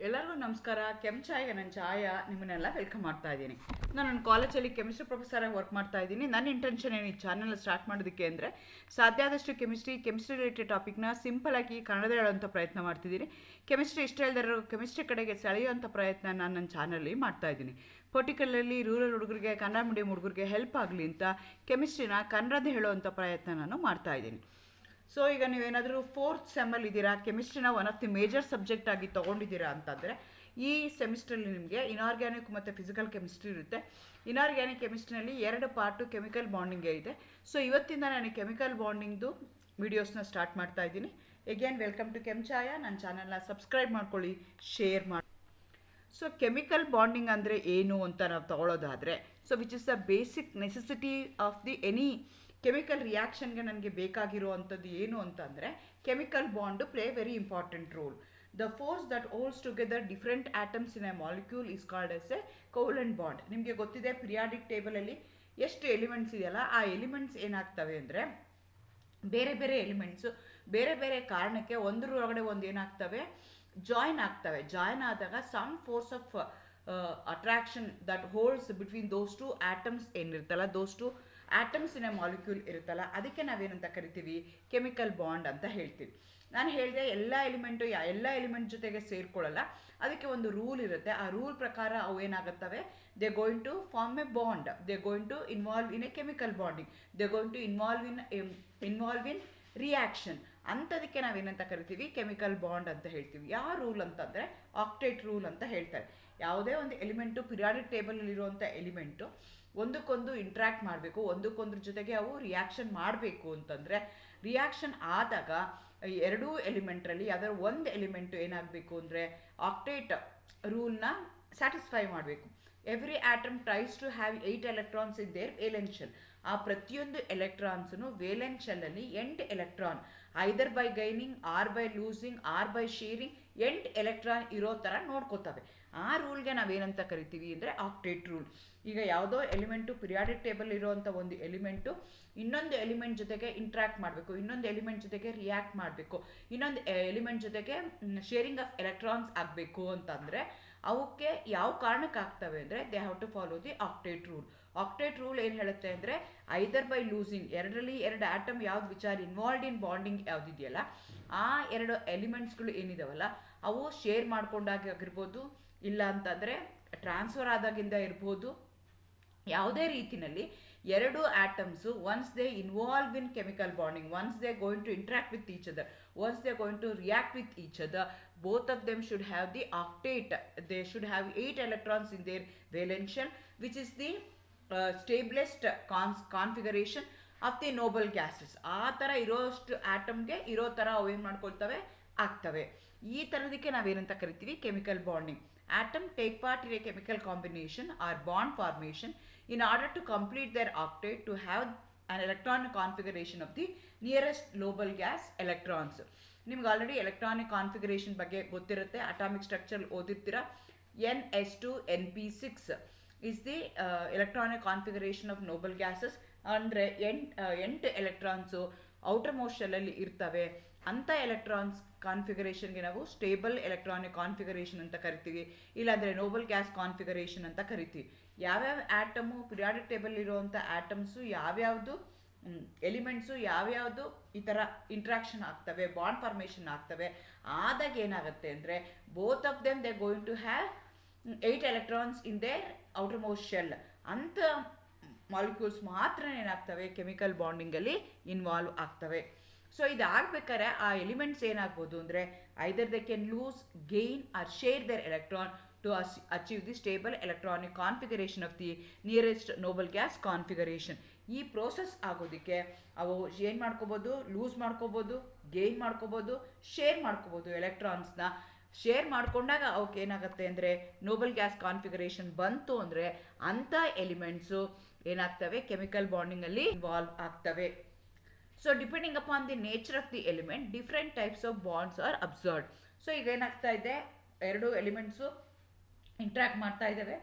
ಎಲ್ಲರಿಗೂ ನಮಸ್ಕಾರ. ಚಾಯ ನನ್ನ ಚಾಯ ನಿಮ್ಮನ್ನೆಲ್ಲ ವೆಲ್ಕಮ್ ಮಾಡ್ತಾ ಇದ್ದೀನಿ. ನಾನು ನನ್ನ ಕಾಲೇಜಲ್ಲಿ ಕೆಮಿಸ್ಟ್ರಿ ಪ್ರೊಫೆಸರಾಗಿ ವರ್ಕ್ ಮಾಡ್ತಾ ಇದ್ದೀನಿ. ನನ್ನ ಇಂಟೆನ್ಷನ್ ಏನು ಈ ಚಾನಲ್ ಸ್ಟಾರ್ಟ್ ಮಾಡೋದಕ್ಕೆ ಅಂದರೆ ಸಾಧ್ಯ ಆದಷ್ಟು ಕೆಮಿಸ್ಟ್ರಿ ರಿಲೇಟೆಡ್ ಟಾಪಿಕ್ನ ಸಿಂಪಲಾಗಿ ಕನ್ನಡದಲ್ಲಿ ಹೇಳೋಂಥ ಪ್ರಯತ್ನ ಮಾಡ್ತಿದ್ದೀನಿ. ಕೆಮಿಸ್ಟ್ರಿ ಇಷ್ಟ ಇಲ್ಲದಿರೋ ಕೆಮಿಸ್ಟ್ರಿ ಕಡೆಗೆ ಸೆಳೆಯುವಂಥ ಪ್ರಯತ್ನ ನಾನು ನನ್ನ ಚಾನಲ್ಲಿ ಮಾಡ್ತಾ ಇದ್ದೀನಿ. ಪರ್ಟಿಕ್ಯುಲರ್ಲಿ ರೂರಲ್ ಹುಡುಗರಿಗೆ, ಕನ್ನಡ ಮೀಡಿಯಂ ಹುಡುಗರಿಗೆ ಹೆಲ್ಪ್ ಆಗಲಿ ಅಂತ ಕೆಮಿಸ್ಟ್ರಿನ ಕನ್ನಡದ ಹೇಳುವಂಥ ಪ್ರಯತ್ನ ನಾನು ಮಾಡ್ತಾ ಇದ್ದೀನಿ. ಸೊ ಈಗ ನೀವೇನಾದರೂ 4th ಸೆಮ್ಮಲ್ಲಿ ಇದ್ದೀರಾ, ಕೆಮಿಸ್ಟ್ರಿನ one of the major subject ಆಗಿ ತೊಗೊಂಡಿದ್ದೀರಾ ಅಂತಂದರೆ ಈ ಸೆಮಿಸ್ಟ್ರಲ್ಲಿ ನಿಮಗೆ ಇನಾರ್ಗ್ಯಾನಿಕ್ ಮತ್ತು ಫಿಸಿಕಲ್ ಕೆಮಿಸ್ಟ್ರಿ ಇರುತ್ತೆ. ಇನಾರ್ಗ್ಯಾನಿಕ್ ಕೆಮಿಸ್ಟ್ರಿನಲ್ಲಿ 2 ಪಾರ್ಟು ಕೆಮಿಕಲ್ ಬಾಂಡಿಂಗೇ ಇದೆ. ಸೊ ಇವತ್ತಿಂದ ನಾನು ಕೆಮಿಕಲ್ ಬಾಂಡಿಂಗ್ದು ವೀಡಿಯೋಸ್ನ ಸ್ಟಾರ್ಟ್ ಮಾಡ್ತಾ ಇದ್ದೀನಿ. Again welcome to Chaya. ನನ್ನ ಚಾನಲ್ನ ಸಬ್ಸ್ಕ್ರೈಬ್ ಮಾಡ್ಕೊಳ್ಳಿ, ಶೇರ್ ಮಾಡಿ. ಸೊ ಕೆಮಿಕಲ್ ಬಾಂಡಿಂಗ್ ಅಂದರೆ ಏನು ಅಂತ ನಾವು ತಗೊಳ್ಳೋದಾದರೆ, so which is the basic necessity of the any chemical ರಿಯಾಕ್ಷನ್ಗೆ ನನಗೆ ಬೇಕಾಗಿರುವಂಥದ್ದು ಏನು ಅಂತಂದರೆ chemical bond play very important role. The force that holds together different atoms in a molecule is called as a covalent bond. ನಿಮಗೆ ಗೊತ್ತಿದೆ periodic ಟೇಬಲಲ್ಲಿ ಎಷ್ಟು elements ಇದೆಯಲ್ಲ, ಆ ಎಲಿಮೆಂಟ್ಸ್ ಏನಾಗ್ತವೆ ಅಂದರೆ ಬೇರೆ ಬೇರೆ ಎಲಿಮೆಂಟ್ಸು ಬೇರೆ ಬೇರೆ ಕಾರಣಕ್ಕೆ ಒಂದರೊಳಗಡೆ ಒಂದು ಏನಾಗ್ತವೆ, ಜಾಯಿನ್ ಆಗ್ತವೆ. ಜಾಯಿನ್ ಆದಾಗ some force of attraction that holds between those two atoms ಏನಿರುತ್ತಲ್ಲ, those two atoms in a molecule ಇರುತ್ತಲ್ಲ, ಅದಕ್ಕೆ ನಾವೇನಂತ ಕರಿತೀವಿ, ಕೆಮಿಕಲ್ ಬಾಂಡ್ ಅಂತ ಹೇಳ್ತೀವಿ. ನಾನು ಹೇಳಿದೆ ಎಲ್ಲ ಎಲಿಮೆಂಟ್ ಜೊತೆಗೆ ಸೇರ್ಕೊಳ್ಳಲ್ಲ, ಅದಕ್ಕೆ ಒಂದು ರೂಲ್ ಇರುತ್ತೆ. ಆ ರೂಲ್ ಪ್ರಕಾರ ಅವು ಏನಾಗುತ್ತವೆ, they going to form a bond, they going to involve in a chemical bonding, they going to involve in reaction. ಅಂಥದಕ್ಕೆ ನಾವೇನಂತ ಕರಿತೀವಿ, ಕೆಮಿಕಲ್ ಬಾಂಡ್ ಅಂತ ಹೇಳ್ತೀವಿ. ಯಾವ ರೂಲ್ ಅಂತಂದರೆ ಆಕ್ಟೇಟ್ ರೂಲ್ ಅಂತ ಹೇಳ್ತಾರೆ. ಯಾವುದೇ ಒಂದು ಎಲಿಮೆಂಟು ಪಿರಿಯಾಡಿಕ್ ಟೇಬಲಲ್ಲಿರುವಂಥ ಎಲಿಮೆಂಟು ಒಂದಕ್ಕೊಂದು ಇಂಟ್ರ್ಯಾಕ್ಟ್ ಮಾಡಬೇಕು, ಒಂದಕ್ಕೊಂದ್ರ ಜೊತೆಗೆ ಅವು ರಿಯಾಕ್ಷನ್ ಮಾಡಬೇಕು ಅಂತಂದರೆ, ರಿಯಾಕ್ಷನ್ ಆದಾಗ ಎರಡೂ ಎಲಿಮೆಂಟ್ರಲ್ಲಿ ಯಾವ್ದಾದ್ರು ಒಂದು ಎಲಿಮೆಂಟು ಏನಾಗಬೇಕು ಅಂದರೆ ಆಕ್ಟೇಟ್ ರೂಲ್ನ ಸ್ಯಾಟಿಸ್ಫೈ ಮಾಡಬೇಕು. Every atom tries to have 8 electrons in their valence shell. ಆ ಪ್ರತಿಯೊಂದು ಎಲೆಕ್ಟ್ರಾನ್ಸನ್ನು ವೇಲೆನ್ಸ್ ಶೆಲ್ಲಲ್ಲಿ 8 electron, either by gaining or by losing or by sharing 8 electron ಇರೋ ಥರ ನೋಡ್ಕೋತವೆ. ಆ ರೂಲ್ಗೆ ನಾವೇನಂತ ಕರಿತೀವಿ ಅಂದರೆ ಆಕ್ಟೇಟ್ ರೂಲ್. ಈಗ ಯಾವುದೋ ಎಲಿಮೆಂಟು ಪಿರಿಯಾಡಿಕ್ ಟೇಬಲ್ ಇರೋವಂಥ ಒಂದು ಎಲಿಮೆಂಟು ಇನ್ನೊಂದು ಎಲಿಮೆಂಟ್ ಜೊತೆಗೆ ಇಂಟ್ರ್ಯಾಕ್ಟ್ ಮಾಡಬೇಕು, ಇನ್ನೊಂದು ಎಲಿಮೆಂಟ್ ಜೊತೆಗೆ ರಿಯಾಕ್ಟ್ ಮಾಡಬೇಕು, ಇನ್ನೊಂದು ಎಲಿಮೆಂಟ್ ಜೊತೆಗೆ ಶೇರಿಂಗ್ ಆಫ್ ಎಲೆಕ್ಟ್ರಾನ್ಸ್ ಆಗಬೇಕು ಅಂತಂದರೆ ಅವಕ್ಕೆ ಯಾವ ಕಾರಣಕ್ಕೆ ಆಗ್ತವೆ ಅಂದರೆ they have to follow the octet rule. Octet rule ಏನು ಹೇಳುತ್ತೆ ಅಂದರೆ ಐದರ್ ಬೈ ಲೂಸಿಂಗ್, ಎರಡರಲ್ಲಿ ಎರಡು ಆಟಮ್ ಯಾವ್ದು ವಿಚಾರ ಇನ್ವಾಲ್ವ್ಡ್ ಇನ್ ಬಾಂಡಿಂಗ್ ಯಾವುದಿದೆಯಲ್ಲ, ಆ ಎರಡು ಎಲಿಮೆಂಟ್ಸ್ಗಳು ಏನಿದಾವಲ್ಲ ಅವು ಶೇರ್ ಮಾಡ್ಕೊಂಡಾಗಿರ್ಬೋದು, ಇಲ್ಲ ಅಂತಂದರೆ ಟ್ರಾನ್ಸ್ಫರ್ ಆದಾಗಿಂದ ಇರ್ಬೋದು. ಯಾವುದೇ ರೀತಿಯಲ್ಲಿ ಎರಡು atoms once they involve in chemical bonding, once they going to interact with each other, once they going to react with each other, both of them should have the octet. They should have 8 electrons in their valence shell, which is the stablest configuration of the noble gases. ಆ ಥರ ಇರೋಷ್ಟು ಆಟಮ್ಗೆ ಇರೋ ಥರ ಅವು ಏನು ಮಾಡ್ಕೊಳ್ತವೆ, ಆಗ್ತವೆ. ಈ ಥರದಕ್ಕೆ ನಾವೇನಂತ ಕರಿತೀವಿ, chemical bonding. Atom take part in a chemical combination or bond formation in order to complete their octet to have an electronic configuration of the nearest noble gas electrons. ನಿಮ್ಗೆ ಆಲ್ರೆಡಿ ಎಲೆಕ್ಟ್ರಾನಿಕ್ ಕಾನ್ಫಿಗರೇಷನ್ ಬಗ್ಗೆ ಗೊತ್ತಿರುತ್ತೆ, atomic structure ಓದಿರ್ತೀರ. NS2NP6 is the electronic configuration of noble gases. ಅಂದರೆ 8 electrons outer most ಶೆಲ್ಲಲ್ಲಿ ಇರ್ತವೆ. ಅಂಥ electrons ಕಾನ್ಫಿಗರೇಷನ್ಗೆ ನಾವು stable electronic configuration ಅಂತ ಕರಿತೀವಿ, ಇಲ್ಲಾಂದರೆ ನೋಬಲ್ ಗ್ಯಾಸ್ ಕಾನ್ಫಿಗರೇಷನ್ ಅಂತ ಕರಿತೀವಿ. ಯಾವ್ಯಾವ ಆಟಮು ಪಿರಿಯಾಡಿಕ್ ಟೇಬಲ್ ಇರುವಂಥ ಆಟಮ್ಸು, ಯಾವ್ಯಾವುದು ಎಲಿಮೆಂಟ್ಸು ಯಾವ್ಯಾವುದು ಈ ಥರ ಇಂಟ್ರಾಕ್ಷನ್ ಆಗ್ತವೆ, ಬಾಂಡ್ ಫಾರ್ಮೇಷನ್ ಆಗ್ತವೆ, ಆದಾಗ ಏನಾಗುತ್ತೆ ಅಂದರೆ both of them they going to have 8 electrons in their outermost shell. ಅಂಥ ಮಾಲಿಕ್ಯೂಲ್ಸ್ ಮಾತ್ರ ಏನಾಗ್ತವೆ, ಕೆಮಿಕಲ್ ಬಾಂಡಿಂಗಲ್ಲಿ ಇನ್ವಾಲ್ವ್ ಆಗ್ತವೆ. ಸೊ ಇದಾಗಬೇಕಾದ್ರೆ ಆ ಎಲಿಮೆಂಟ್ಸ್ ಏನಾಗ್ಬೋದು ಅಂದರೆ either they can lose, gain or share their electron to achieve the stable electronic configuration of the nearest noble gas configuration. ಈ ಪ್ರೋಸೆಸ್ ಆಗೋದಕ್ಕೆ ಅವು ಏನು ಮಾಡ್ಕೋಬೋದು, ಲೂಸ್ ಮಾಡ್ಕೋಬೋದು, ಗೇನ್ ಮಾಡ್ಕೋಬೋದು, ಶೇರ್ ಮಾಡ್ಕೋಬೋದು. ಎಲೆಕ್ಟ್ರಾನ್ಸ್ನ ಶೇರ್ ಮಾಡಿಕೊಂಡಾಗ ಅವಕ್ಕೆ ಏನಾಗುತ್ತೆ ಅಂದರೆ ನೋಬಲ್ ಗ್ಯಾಸ್ ಕಾನ್ಫಿಗರೇಷನ್ ಬಂತು ಅಂದರೆ ಅಂಥ ಎಲಿಮೆಂಟ್ಸು ಏನಾಗ್ತವೆ, ಕೆಮಿಕಲ್ ಬಾಂಡಿಂಗಲ್ಲಿ ಇನ್ವಾಲ್ವ್ ಆಗ್ತವೆ. So depending upon the nature of the element different types of bonds are observed. So ಈಗ ಏನಾಗ್ತಾ ಇದೆ, ಎರಡು ಎಲಿಮೆಂಟ್ಸು ಇಂಟ್ರಾಕ್ಟ್ ಮಾಡ್ತಾ ಇದ್ದಾವೆ,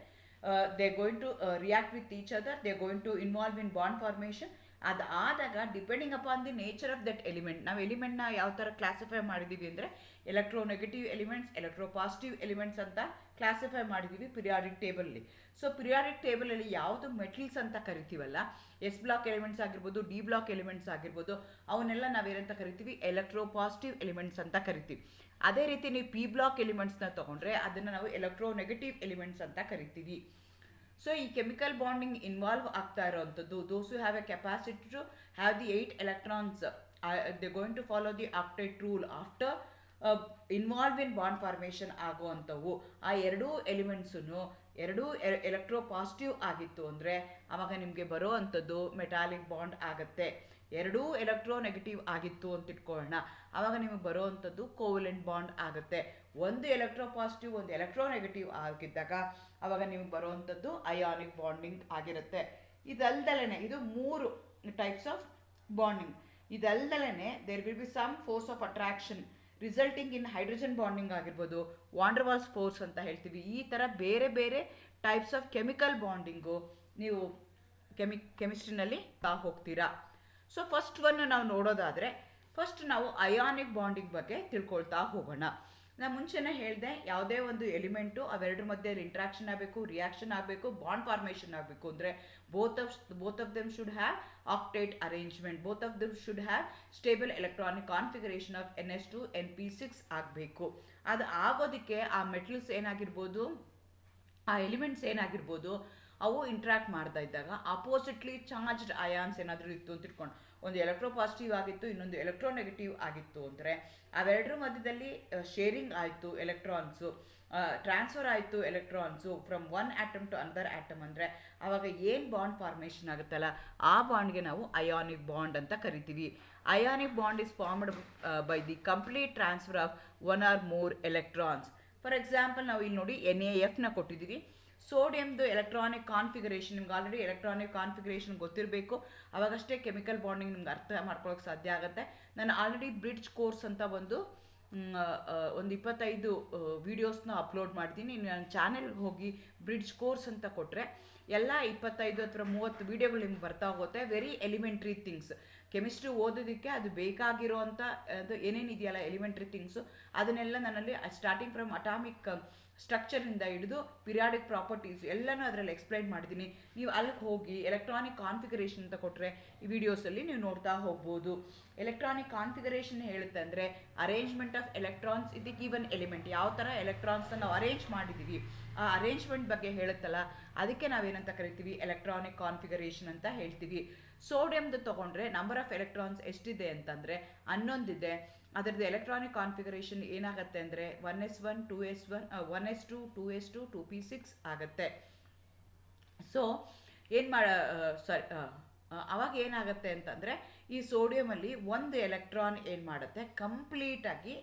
they going to react with each other, they going to involve in bond formation. ಅದು ಆದಾಗ depending upon the nature of that element, ನಾವು ಎಲಿಮೆಂಟ್ನ ಯಾವ ಥರ ಕ್ಲಾಸಿಫೈ ಮಾಡಿದ್ದೀವಿ ಅಂದರೆ ಎಲೆಕ್ಟ್ರೋನೆಗೆಟಿವ್ ಎಲಿಮೆಂಟ್ಸ್, ಎಲೆಕ್ಟ್ರೋಪಾಸಿಟಿವ್ ಎಲಿಮೆಂಟ್ಸ್ ಅಂತ ಕ್ಲಾಸಿಫೈ ಮಾಡಿದ್ದೀವಿ ಪಿರಿಯಾಡಿಕ್ ಟೇಬಲಲ್ಲಿ. ಸೊ ಪಿರಿಯಾಡಿಕ್ ಟೇಬಲಲ್ಲಿ ಯಾವುದು ಮೆಟಲ್ಸ್ ಅಂತ ಕರಿತೀವಲ್ಲ, ಎಸ್ ಬ್ಲಾಕ್ ಎಲಿಮೆಂಟ್ಸ್ ಆಗಿರ್ಬೋದು, ಡಿ ಬ್ಲಾಕ್ ಎಲಿಮೆಂಟ್ಸ್ ಆಗಿರ್ಬೋದು, ಅವನ್ನೆಲ್ಲ ನಾವೇನಂತ ಕರಿತೀವಿ, ಎಲೆಕ್ಟ್ರೋಪಾಸಿಟಿವ್ ಎಲಿಮೆಂಟ್ಸ್ ಅಂತ ಕರಿತೀವಿ. ಅದೇ ರೀತಿ ನೀವು ಪಿ ಬ್ಲಾಕ್ ಎಲಿಮೆಂಟ್ಸ್ನ ತೊಗೊಂಡ್ರೆ ಅದನ್ನು ನಾವು ಎಲೆಕ್ಟ್ರೋನೆಗೆಟಿವ್ ಎಲಿಮೆಂಟ್ಸ್ ಅಂತ ಕರಿತೀವಿ. ಸೊ ಈ ಕೆಮಿಕಲ್ ಬಾಂಡಿಂಗ್ ಇನ್ವಾಲ್ವ್ ಆಗ್ತಾ ಇರೋವಂಥದ್ದು, those who have a capacity to have the 8 electrons, they going to follow the octet rule after involve in bond formation ಆಗುವಂಥವು. ಆ ಎರಡೂ ಎಲಿಮೆಂಟ್ಸನ್ನು ಎರಡೂ ಎಲೆಕ್ಟ್ರೋಪಾಸಿಟಿವ್ ಆಗಿತ್ತು ಅಂದರೆ ಆವಾಗ ನಿಮಗೆ ಬರೋ ಅಂಥದ್ದು ಮೆಟಾಲಿಕ್ ಬಾಂಡ್ ಆಗುತ್ತೆ. ಎರಡೂ ಎಲೆಕ್ಟ್ರೋನೆಗೆಟಿವ್ ಆಗಿತ್ತು ಅಂತ ಇಟ್ಕೊಳ್ಳೋಣ, ಆವಾಗ ನಿಮಗೆ ಬರೋ ಅಂಥದ್ದು ಕೋವೆಲೆಂಟ್ ಬಾಂಡ್ ಆಗುತ್ತೆ. ಒಂದು ಎಲೆಕ್ಟ್ರೋಪಾಸಿಟಿವ್ ಒಂದು ಎಲೆಕ್ಟ್ರೋನೆಗೆಟಿವ್ ಆಗಿದ್ದಾಗ ಆವಾಗ ನಿಮಗೆ ಬರುವಂಥದ್ದು ಅಯಾನಿಕ್ ಬಾಂಡಿಂಗ್ ಆಗಿರುತ್ತೆ. ಇದಲ್ದಲೇ ಇದು 3 ಟೈಪ್ಸ್ ಆಫ್ ಬಾಂಡಿಂಗ್. ಇದಲ್ದಲೇ there will be some force of attraction resulting in hydrogen bonding ಆಗಿರ್ಬೋದು, ವಾಂಡರ್ವಾಲ್ಸ್ ಫೋರ್ಸ್ ಅಂತ ಹೇಳ್ತೀವಿ. ಈ ಥರ ಬೇರೆ ಬೇರೆ ಟೈಪ್ಸ್ ಆಫ್ ಕೆಮಿಕಲ್ ಬಾಂಡಿಂಗು ನೀವು ಕೆಮಿಸ್ಟ್ರಿನಲ್ಲಿ ಹೋಗ್ತೀರಾ. ಸೊ ಫಸ್ಟ್ ಒನ್ ನಾವು ನೋಡೋದಾದರೆ, ಫಸ್ಟ್ ನಾವು ಅಯಾನಿಕ್ ಬಾಂಡಿಂಗ್ ಬಗ್ಗೆ ತಿಳ್ಕೊಳ್ತಾ ಹೋಗೋಣ. ನಾನು ಮುಂಚೆನೇ ಹೇಳಿದೆ, ಯಾವುದೇ ಒಂದು ಎಲಿಮೆಂಟು ಅವೆರಡರ ಮಧ್ಯೆ ಇಂಟ್ರಾಕ್ಷನ್ ಆಗಬೇಕು, ರಿಯಾಕ್ಷನ್ ಆಗಬೇಕು, ಬಾಂಡ್ ಫಾರ್ಮೇಷನ್ ಆಗಬೇಕು ಅಂದರೆ both of them should have octet arrangement, both of them should have stable electronic configuration of NH2 NP6 ಆಗಬೇಕು. ಅದು ಆಗೋದಕ್ಕೆ ಆ ಮೆಟಲ್ಸ್ ಏನಾಗಿರ್ಬೋದು, ಆ ಎಲಿಮೆಂಟ್ಸ್ ಏನಾಗಿರ್ಬೋದು, ಅವು ಇಂಟ್ರಾಕ್ಟ್ ಮಾಡ್ತಾ ಇದ್ದಾಗ ಅಪೋಸಿಟ್ಲಿ ಚಾರ್ಜ್ಡ್ ಅಯಾನ್ಸ್ ಏನಾದರೂ ಇತ್ತು ಅಂತ ಇಟ್ಕೊಂಡು, ಒಂದು ಎಲೆಕ್ಟ್ರೋಪಾಸಿಟಿವ್ ಆಗಿತ್ತು, ಇನ್ನೊಂದು ಎಲೆಕ್ಟ್ರೋನೆಗೆಟಿವ್ ಆಗಿತ್ತು ಅಂದರೆ ಅವೆರಡರ ಮಧ್ಯದಲ್ಲಿ ಶೇರಿಂಗ್ ಆಯಿತು, ಎಲೆಕ್ಟ್ರಾನ್ಸು ಟ್ರಾನ್ಸ್ಫರ್ ಆಯಿತು, electrons from one atom to another atom ಅಂದರೆ ಆವಾಗ ಏನು ಬಾಂಡ್ ಫಾರ್ಮೇಷನ್ ಆಗುತ್ತಲ್ಲ ಆ ಬಾಂಡ್ಗೆ ನಾವು ಅಯಾನಿಕ್ ಬಾಂಡ್ ಅಂತ ಕರಿತೀವಿ. Ionic bond is formed by the complete transfer of one or more electrons. For example ನಾವು ಇಲ್ಲಿ ನೋಡಿ NaFನ ಕೊಟ್ಟಿದ್ದೀವಿ. ಸೋಡಿಯಮ್ದು ಎಲೆಕ್ಟ್ರಾನಿಕ್ ಕಾನ್ಫಿಗರೇಷನ್, ನಿಮ್ಗೆ ಆಲ್ರೆಡಿ ಎಲೆಕ್ಟ್ರಾನಿಕ್ ಕಾನ್ಫಿಗರೇಷನ್ ಗೊತ್ತಿರಬೇಕು, ಅವಾಗಷ್ಟೇ ಕೆಮಿಕಲ್ ಬಾಂಡಿಂಗ್ ನಿಮ್ಗೆ ಅರ್ಥ ಮಾಡ್ಕೊಳ್ಳೋಕೆ ಸಾಧ್ಯ ಆಗುತ್ತೆ. ನಾನು ಆಲ್ರೆಡಿ ಬ್ರಿಡ್ಜ್ ಕೋರ್ಸ್ ಅಂತ ಒಂದು 25 ವೀಡಿಯೋಸ್ನ ಅಪ್ಲೋಡ್ ಮಾಡ್ತೀನಿ. ನನ್ನ ಚಾನೆಲ್ಗೆ ಹೋಗಿ ಬ್ರಿಡ್ಜ್ ಕೋರ್ಸ್ ಅಂತ ಕೊಟ್ಟರೆ ಎಲ್ಲ 25 ಅಥವಾ 30 ವೀಡಿಯೋಗಳು ನಿಮ್ಗೆ ಬರ್ತಾ ಹೋಗುತ್ತೆ. ವೆರಿ ಎಲಿಮೆಂಟ್ರಿ ಥಿಂಗ್ಸ್, ಕೆಮಿಸ್ಟ್ರಿ ಓದೋದಕ್ಕೆ ಅದು ಬೇಕಾಗಿರೋವಂಥ ಅದು ಏನೇನಿದೆಯಲ್ಲ ಎಲಿಮೆಂಟ್ರಿ ಥಿಂಗ್ಸು, ಅದನ್ನೆಲ್ಲ ನನ್ನಲ್ಲಿ ಸ್ಟಾರ್ಟಿಂಗ್ ಫ್ರಮ್ ಅಟಾಮಿಕ್ ಸ್ಟ್ರಕ್ಚರಿಂದ ಹಿಡಿದು ಪಿರಿಯಾಡಿಕ್ ಪ್ರಾಪರ್ಟೀಸ್ ಎಲ್ಲನೂ ಅದರಲ್ಲಿ ಎಕ್ಸ್ಪ್ಲೈನ್ ಮಾಡಿದ್ದೀನಿ. ನೀವು ಅಲ್ಲಿಗೆ ಹೋಗಿ ಎಲೆಕ್ಟ್ರಾನಿಕ್ ಕಾನ್ಫಿಗರೇಷನ್ ಅಂತ ಕೊಟ್ಟರೆ ಈ ವಿಡಿಯೋಸಲ್ಲಿ ನೀವು ನೋಡ್ತಾ ಹೋಗ್ಬೋದು. ಎಲೆಕ್ಟ್ರಾನಿಕ್ ಕಾನ್ಫಿಗರೇಷನ್ ಹೇಳುತ್ತೆ ಅಂದರೆ arrangement of electrons in the given element, ಯಾವ ಥರ ಎಲೆಕ್ಟ್ರಾನ್ಸ್ನ ನಾವು ಅರೇಂಜ್ ಮಾಡಿದ್ದೀವಿ ಆ ಅರೇಂಜ್ಮೆಂಟ್ ಬಗ್ಗೆ ಹೇಳುತ್ತಲ್ಲ, ಅದಕ್ಕೆ ನಾವೇನಂತ ಕರಿತೀವಿ, ಎಲೆಕ್ಟ್ರಾನಿಕ್ ಕಾನ್ಫಿಗರೇಷನ್ ಅಂತ ಹೇಳ್ತೀವಿ. ಸೋಡಿಯಮ್ದು ತೊಗೊಂಡ್ರೆ ನಂಬರ್ ಆಫ್ ಎಲೆಕ್ಟ್ರಾನ್ಸ್ ಎಷ್ಟಿದೆ ಅಂತಂದರೆ 11 ಇದೆ. ಅದರದ್ದು ಎಲೆಕ್ಟ್ರಾನಿಕ್ ಕಾನ್ಫಿಗರೇಷನ್ ಏನಾಗುತ್ತೆ ಅಂದರೆ 1s1 2s1 1s2 2s2 2p6 ಆಗುತ್ತೆ. ಸೊ ಅವಾಗ ಏನಾಗುತ್ತೆ ಅಂತಂದರೆ ಈ ಸೋಡಿಯಮಲ್ಲಿ ಒಂದು ಎಲೆಕ್ಟ್ರಾನ್ ಏನು ಮಾಡುತ್ತೆ, ಕಂಪ್ಲೀಟಾಗಿ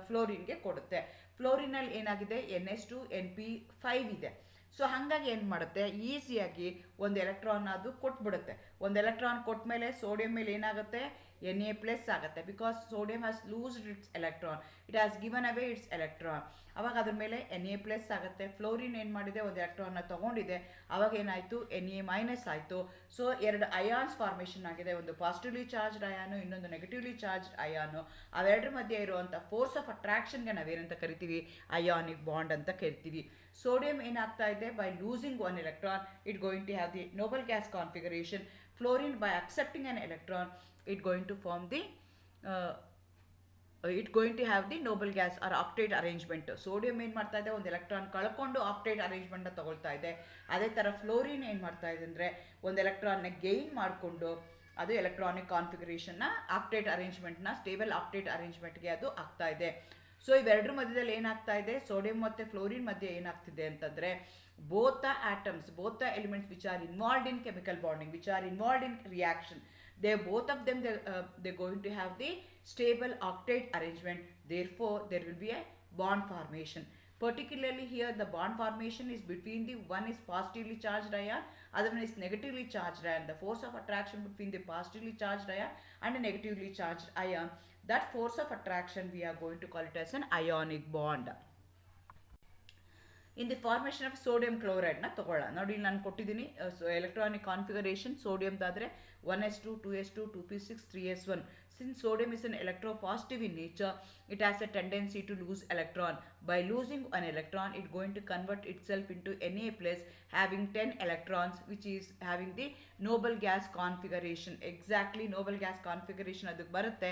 ಫ್ಲೋರಿನ್ಗೆ ಕೊಡುತ್ತೆ. ಫ್ಲೋರಿನಲ್ಲಿ ಏನಾಗಿದೆ, NH2 NP5 ಇದೆ. ಸೊ ಹಾಗಾಗಿ ಏನು ಮಾಡುತ್ತೆ, ಈಸಿಯಾಗಿ ಒಂದು ಎಲೆಕ್ಟ್ರಾನ್ ಅದು ಕೊಟ್ಬಿಡುತ್ತೆ. ಒಂದು ಎಲೆಕ್ಟ್ರಾನ್ ಕೊಟ್ಟ ಮೇಲೆ ಸೋಡಿಯಂ ಮೇಲೆ ಏನಾಗುತ್ತೆ, Na+ ಆಗುತ್ತೆ. Because sodium has loosed its electron, it has given away its electron. ಅವಾಗ ಅದ್ರ ಮೇಲೆ Na+ ಆಗುತ್ತೆ. ಫ್ಲೋರಿನ್ ಏನು ಮಾಡಿದೆ, ಒಂದು ಎಲೆಕ್ಟ್ರಾನ್ನ ತೊಗೊಂಡಿದೆ, ಅವಾಗ ಏನಾಯಿತು, Na- ಆಯಿತು. ಸೊ 2 ಅಯಾನ್ಸ್ ಫಾರ್ಮೇಷನ್ ಆಗಿದೆ, ಒಂದು ಪಾಸಿಟಿವ್ಲಿ ಚಾರ್ಜ್ಡ್ ಅಯಾನು, ಇನ್ನೊಂದು ನೆಗೆಟಿವ್ಲಿ ಚಾರ್ಜ್ಡ್ ಅಯಾನು. ಅವೆರಡರ ಮಧ್ಯೆ ಇರುವಂಥ ಫೋರ್ಸ್ ಆಫ್ ಅಟ್ರಾಕ್ಷನ್ಗೆ ನಾವೇನಂತ ಕರಿತೀವಿ, ಅಯಾನಿಕ್ ಬಾಂಡ್ ಅಂತ ಕರಿತೀವಿ. ಸೋಡಿಯಂ ಏನಾಗ್ತಾ ಇದೆ, by losing one electron it going to have the noble gas configuration. Fluorine by accepting an electron it going to form the it going to have the noble gas or octet arrangement. Sodium ಏನು ಮಾಡ್ತಾ ಇದೆ, ಒಂದು electron ಕಳ್ಕೊಂಡು octet ಅರೇಂಜ್ಮೆಂಟ್ನ ತಗೊಳ್ತಾ ಇದೆ. ಅದೇ ಥರ fluorine ಏನು ಮಾಡ್ತಾ ಇದೆ ಅಂದರೆ ಒಂದು ಎಲೆಕ್ಟ್ರಾನ್ನ ಗೇನ್ ಮಾಡಿಕೊಂಡು ಅದು ಎಲೆಕ್ಟ್ರಾನಿಕ್ ಕಾನ್ಫಿಗರೇಷನ್ನ ಆಕ್ಟೇಟ್ ಅರೇಂಜ್ಮೆಂಟ್ನ ಸ್ಟೇಬಲ್ ಆಕ್ಟೇಟ್ ಅರೇಂಜ್ಮೆಂಟ್ಗೆ ಅದು ಆಗ್ತಾ ಇದೆ. ಸೊ ಇವೆರಡರ ಮಧ್ಯದಲ್ಲಿ ಏನಾಗ್ತಾ ಇದೆ, ಸೋಡಿಯಂ ಮತ್ತು ಫ್ಲೋರಿನ್ ಮಧ್ಯೆ ಏನಾಗ್ತಿದೆ ಅಂತಂದರೆ both the atoms, both the elements which are involved in chemical bonding, which are involved in reaction, they both of them they're going to have the stable octet arrangement. Therefore there will be a bond formation. Particularly here the bond formation is between the one is positively charged ion, other one is negatively charged ion. The force of attraction between the positively charged ion and a negatively charged ion, that force of attraction we are going to call it as an ionic bond. In the formation of sodium ಕ್ಲೋರೈಡ್ನ ತಗೊಳ್ಳೋಣ. ನೋಡಿ ನಾನು ಕೊಟ್ಟಿದ್ದೀನಿ electronic configuration. ಸೋಡಿಯಮ್ದಾದರೆ 1s2, 2s2, 2p6, 3s1. Since sodium is an electropositive in nature, it has a tendency to lose electron. By losing an electron, it is going to convert itself into Na plus having 10 electrons, which is having the noble gas configuration. Exactly noble gas configuration ಅದಕ್ಕೆ ಬರುತ್ತೆ.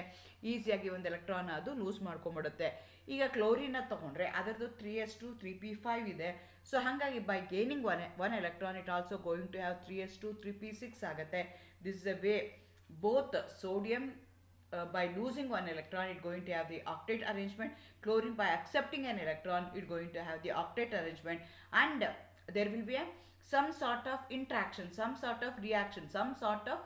ಈಸಿಯಾಗಿ ಒಂದು electron ಅದು loose ಮಾಡ್ಕೊಂಡ್ಬಿಡುತ್ತೆ. ಈಗ ಕ್ಲೋರಿನ ತಗೊಂಡ್ರೆ ಅದರದ್ದು 3s2, 3p5 ಇದೆ. So ಹಾಗಾಗಿ by gaining one electron it also going to have 3s2, 3p6 ಆಗುತ್ತೆ. This is a way both sodium by losing one electron it going to have the octet arrangement. Chlorine by accepting an electron it going to have the octet arrangement, and there will be some sort of interaction, some sort of reaction, some sort of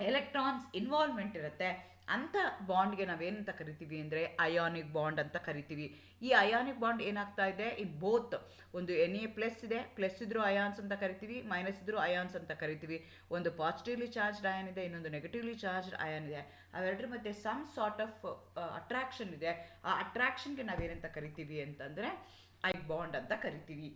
electrons involvement ಇರುತ್ತೆ. ಅಂಥ ಬಾಂಡ್ಗೆ ನಾವೇನಂತ ಕರಿತೀವಿ ಅಂದರೆ ionic bond ಅಂತ ಕರಿತೀವಿ. ಈ ionic bond ಏನಾಗ್ತಾ ಇದೆ, ಇನ್ ಬೋತ್ ಒಂದು Na ಪ್ಲಸ್ ಇದೆ, ಪ್ಲಸ್ ಇದ್ರೂ ಅಯಾನ್ಸ್ ಅಂತ ಕರಿತೀವಿ, ಮೈನಸ್ ಇದ್ರೂ ಅಯಾನ್ಸ್ ಅಂತ ಕರಿತೀವಿ. ಒಂದು ಪಾಸಿಟಿವ್ಲಿ ಚಾರ್ಜ್ಡ್ ಅಯಾನ್ ಇದೆ, ಇನ್ನೊಂದು ನೆಗೆಟಿವ್ಲಿ ಚಾರ್ಜ್ಡ್ ಅಯಾನ್ ಇದೆ. ಅವೆರಡರ ಮಧ್ಯೆ ಸಮ್ ಸಾರ್ಟ್ ಆಫ್ ಅಟ್ರಾಕ್ಷನ್ ಇದೆ. ಆ ಅಟ್ರಾಕ್ಷನ್ಗೆ ನಾವೇನಂತ ಕರಿತೀವಿ ಅಂತಂದರೆ ಐಕ್ ಬಾಂಡ್ ಅಂತ ಕರಿತೀವಿ.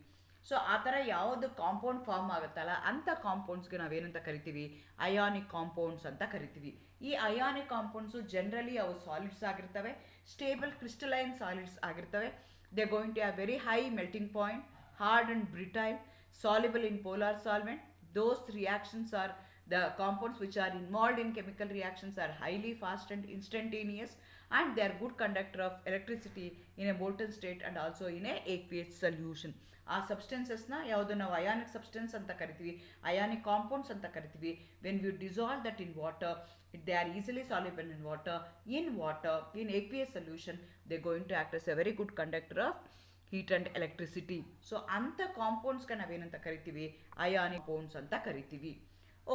ಸೊ ಆ ಥರ ಯಾವುದು ಕಾಂಪೌಂಡ್ ಫಾರ್ಮ್ ಆಗುತ್ತಲ್ಲ ಅಂಥ ಕಾಂಪೌಂಡ್ಸ್ಗೆ ನಾವೇನಂತ ಕರಿತೀವಿ, ಅಯಾನಿಕ್ ಕಾಂಪೌಂಡ್ಸ್ ಅಂತ ಕರಿತೀವಿ. ಈ ಅಯಾನಿಕ್ ಕಾಂಪೌಂಡ್ಸು ಜನರಲಿ ಅವು ಸಾಲಿಡ್ಸ್ ಆಗಿರ್ತವೆ, ಸ್ಟೇಬಲ್ ಕ್ರಿಸ್ಟಲೈನ್ ಸಾಲಿಡ್ಸ್ ಆಗಿರ್ತವೆ. They going to have very high melting point, hard and brittle, soluble in polar solvent. Those reactions are the compounds which are involved in chemical reactions are highly fast and instantaneous, and they are good conductor of electricity in a molten state and also in a aqueous solution. ಆ ಸಬ್ಸ್ಟೆನ್ಸಸ್ನ ಯಾವುದು ನಾವು ionic substance ಅಂತ ಕರಿತೀವಿ, ionic compounds ಅಂತ ಕರಿತೀವಿ. When we dissolve that in water, they are easily soluble in water, in aqueous solution, they are going to act as a very good conductor of heat and electricity. So ಅಂಥ ಕಾಂಪೌಂಡ್ಸ್ಗೆ ನಾವೇನಂತ ಕರಿತೀವಿ, ionic compounds ಅಂತ ಕರಿತೀವಿ.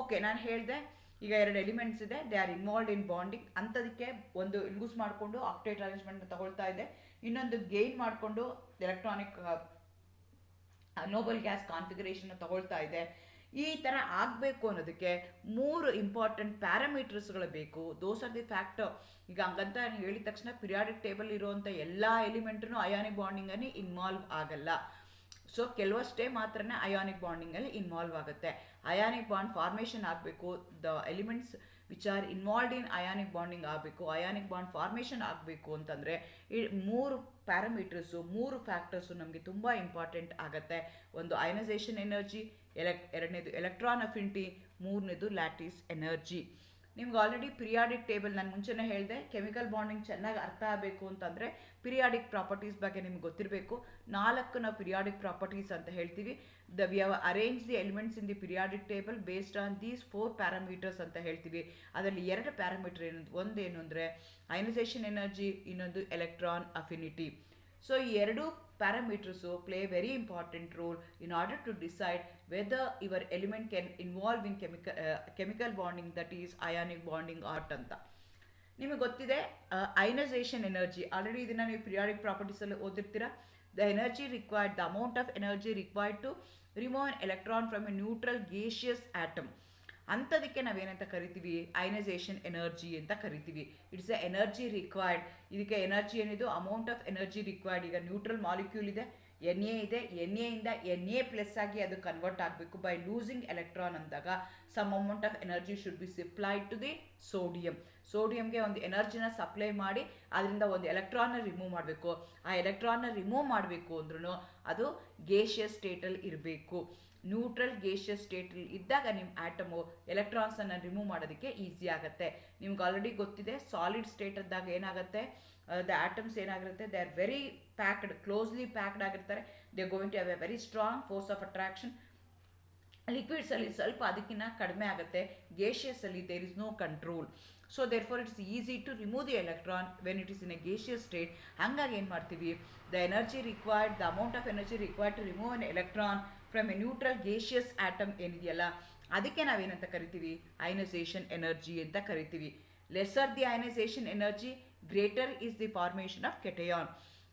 Okay, ನಾನು ಹೇಳಿದೆ ಈಗ ಎರಡು elements ಇದೆ, they are involved in bonding. ಅಂಥದಕ್ಕೆ ಒಂದು ಲೂಸ್ ಮಾಡಿಕೊಂಡು ಆಕ್ಟೇಟ್ ಅರೇಂಜ್ಮೆಂಟ್ ತಗೊಳ್ತಾ ಇದೆ, ಇನ್ನೊಂದು ಗೇನ್ ಮಾಡಿಕೊಂಡು ಎಲೆಕ್ಟ್ರಾನಿಕ್ ನೋಬಲ್ ಗ್ಯಾಸ್ ಕಾನ್ಫಿಗರೇಷನ್ ತಗೊಳ್ತಾ ಇದೆ. ಈ ಥರ ಆಗಬೇಕು ಅನ್ನೋದಕ್ಕೆ 3 ಇಂಪಾರ್ಟೆಂಟ್ ಪ್ಯಾರಾಮೀಟರ್ಸ್ಗಳು ಬೇಕು. ದೋಸ್ ಆರ್ ದಿ ಫ್ಯಾಕ್ಟರ್. ಈಗ ಹಂಗಂತ ನೀವು ಹೇಳಿದ ತಕ್ಷಣ ಪಿರಿಯಾಡಿಕ್ ಟೇಬಲ್ ಇರುವಂಥ ಎಲ್ಲ ಎಲಿಮೆಂಟ್ರೂ ಅಯಾನಿಕ್ ಬಾಂಡಿಂಗಲ್ಲಿ ಇನ್ವಾಲ್ವ್ ಆಗಲ್ಲ. ಸೊ ಕೆಲವಷ್ಟೇ ಮಾತ್ರನೇ ಅಯಾನಿಕ್ ಬಾಂಡಿಂಗಲ್ಲಿ ಇನ್ವಾಲ್ವ್ ಆಗುತ್ತೆ. ಅಯಾನಿಕ್ ಬಾಂಡ್ ಫಾರ್ಮೇಷನ್ ಆಗಬೇಕು, the elements which are involved in ionic bonding ಆಗಬೇಕು, ಅಯಾನಿಕ್ ಬಾಂಡ್ ಫಾರ್ಮೇಷನ್ ಆಗಬೇಕು ಅಂತಂದರೆ ಈ 3 ಪ್ಯಾರಾಮೀಟರ್ಸು, 3 ಫ್ಯಾಕ್ಟರ್ಸು ನಮಗೆ ತುಂಬ ಇಂಪಾರ್ಟೆಂಟ್ ಆಗುತ್ತೆ. ಒಂದು ಅಯನೈಸೇಷನ್ ಎನರ್ಜಿ, ಎರಡನೇದು ಎಲೆಕ್ಟ್ರಾನ್ ಅಫಿನಿಟಿ, ಮೂರನೇದು ಲ್ಯಾಟಿಸ್ ಎನರ್ಜಿ. ನಿಮ್ಗೆ ಆಲ್ರೆಡಿ ಪಿರಿಯಾಡಿಕ್ ಟೇಬಲ್ ನಾನು ಮುಂಚೆನೇ ಹೇಳಿದೆ. ಕೆಮಿಕಲ್ ಬಾಂಡಿಂಗ್ ಚೆನ್ನಾಗಿ ಅರ್ಥ ಆಗಬೇಕು ಅಂತಂದರೆ ಪಿರಿಯಾಡಿಕ್ ಪ್ರಾಪರ್ಟೀಸ್ ಬಗ್ಗೆ ನಿಮ್ಗೆ ಗೊತ್ತಿರಬೇಕು. 4 ನಾವು ಪಿರಿಯಾಡಿಕ್ ಪ್ರಾಪರ್ಟೀಸ್ ಅಂತ ಹೇಳ್ತೀವಿ. We have arrange the elements in the periodic table based on these 4 parameters ಅಂತ ಹೇಳ್ತೀವಿ. ಅದರಲ್ಲಿ 2 ಪ್ಯಾರಾಮೀಟರ್ ಒಂದೇನು ಅಂದರೆ ಅಯನೈಸೇಷನ್ ಎನರ್ಜಿ, ಇನ್ನೊಂದು ಎಲೆಕ್ಟ್ರಾನ್ ಅಫಿನಿಟಿ. ಸೊ ಈ 2 parameters play a very important role in order to decide whether your element can involve in chemical bonding, that is ionic bonding or anta. ನಿಮಗೆ ಗೊತ್ತಿದೆ ionisation energy, already ಇದನ್ನು ನೀವು periodic ಪ್ರಾಪರ್ಟೀಸಲ್ಲಿ ಓದಿರ್ತೀರಾ. The energy required, the amount of energy required to remove an electron from a neutral gaseous atom. ಅಂಥದಕ್ಕೆ ನಾವೇನಂತ ಕರಿತೀವಿ, ionisation energy ಅಂತ ಕರಿತೀವಿ. It's a energy required. ಇದಕ್ಕೆ ಎನರ್ಜಿ ಏನಿದು, ಅಮೌಂಟ್ ಆಫ್ ಎನರ್ಜಿ ರಿಕ್ವೈರ್ಡ್. ಈಗ ನ್ಯೂಟ್ರಲ್ ಮಾಲಿಕ್ಯೂಲ್ ಇದೆ, Na ಇದೆ, Na ಇಂದ Na ಪ್ಲಸ್ ಆಗಿ ಅದು ಕನ್ವರ್ಟ್ ಆಗಬೇಕು. ಬೈ ಲೂಸಿಂಗ್ ಎಲೆಕ್ಟ್ರಾನ್ ಅಂದಾಗ some amount of energy should be supplied to the sodium. ಸೋಡಿಯಂಗೆ ಒಂದು ಎನರ್ಜಿನ ಸಪ್ಲೈ ಮಾಡಿ ಅದರಿಂದ ಒಂದು ಎಲೆಕ್ಟ್ರಾನ್ನ ರಿಮೂವ್ ಮಾಡಬೇಕು. ಆ ಎಲೆಕ್ಟ್ರಾನ್ನ ರಿಮೂವ್ ಮಾಡಬೇಕು ಅಂದ್ರೂ ಅದು ಗೇಷಿಯಸ್ ಸ್ಟೇಟಲ್ಲಿ ಇರಬೇಕು. ನ್ಯೂಟ್ರಲ್ ಗೇಷಿಯಸ್ ಸ್ಟೇಟಲ್ಲಿ ಇದ್ದಾಗ ನಿಮ್ಮ ಆಟಮು ಎಲೆಕ್ಟ್ರಾನ್ಸನ್ನು ರಿಮೂವ್ ಮಾಡೋದಕ್ಕೆ ಈಸಿ ಆಗುತ್ತೆ. ನಿಮ್ಗೆ ಆಲ್ರೆಡಿ ಗೊತ್ತಿದೆ, ಸಾಲಿಡ್ ಸ್ಟೇಟ್ ಇದ್ದಾಗ ಏನಾಗುತ್ತೆ, ದ ಆಟಮ್ಸ್ ಏನಾಗಿರುತ್ತೆ, they are very packed, closely packed ಆಗಿರ್ತಾರೆ. They going to have a very strong force of attraction. ಲಿಕ್ವಿಡ್ಸಲ್ಲಿ ಸ್ವಲ್ಪ ಅದಕ್ಕಿಂತ ಕಡಿಮೆ ಆಗುತ್ತೆ. ಗೇಷಿಯಸ್ಸಲ್ಲಿ there is no control. So therefore it's easy to remove the electron when it is in a gaseous state. ಹಾಗಾಗಿ ಏನು ಮಾಡ್ತೀವಿ, the energy required, the amount of energy required to remove an electron from a neutral gaseous atom ಏನಿದೆಯಲ್ಲ, ಅದಕ್ಕೆ ನಾವೇನಂತ ಕರಿತೀವಿ, ionisation energy ಅಂತ ಕರಿತೀವಿ. Lesser the ionisation energy, greater is the formation of cation.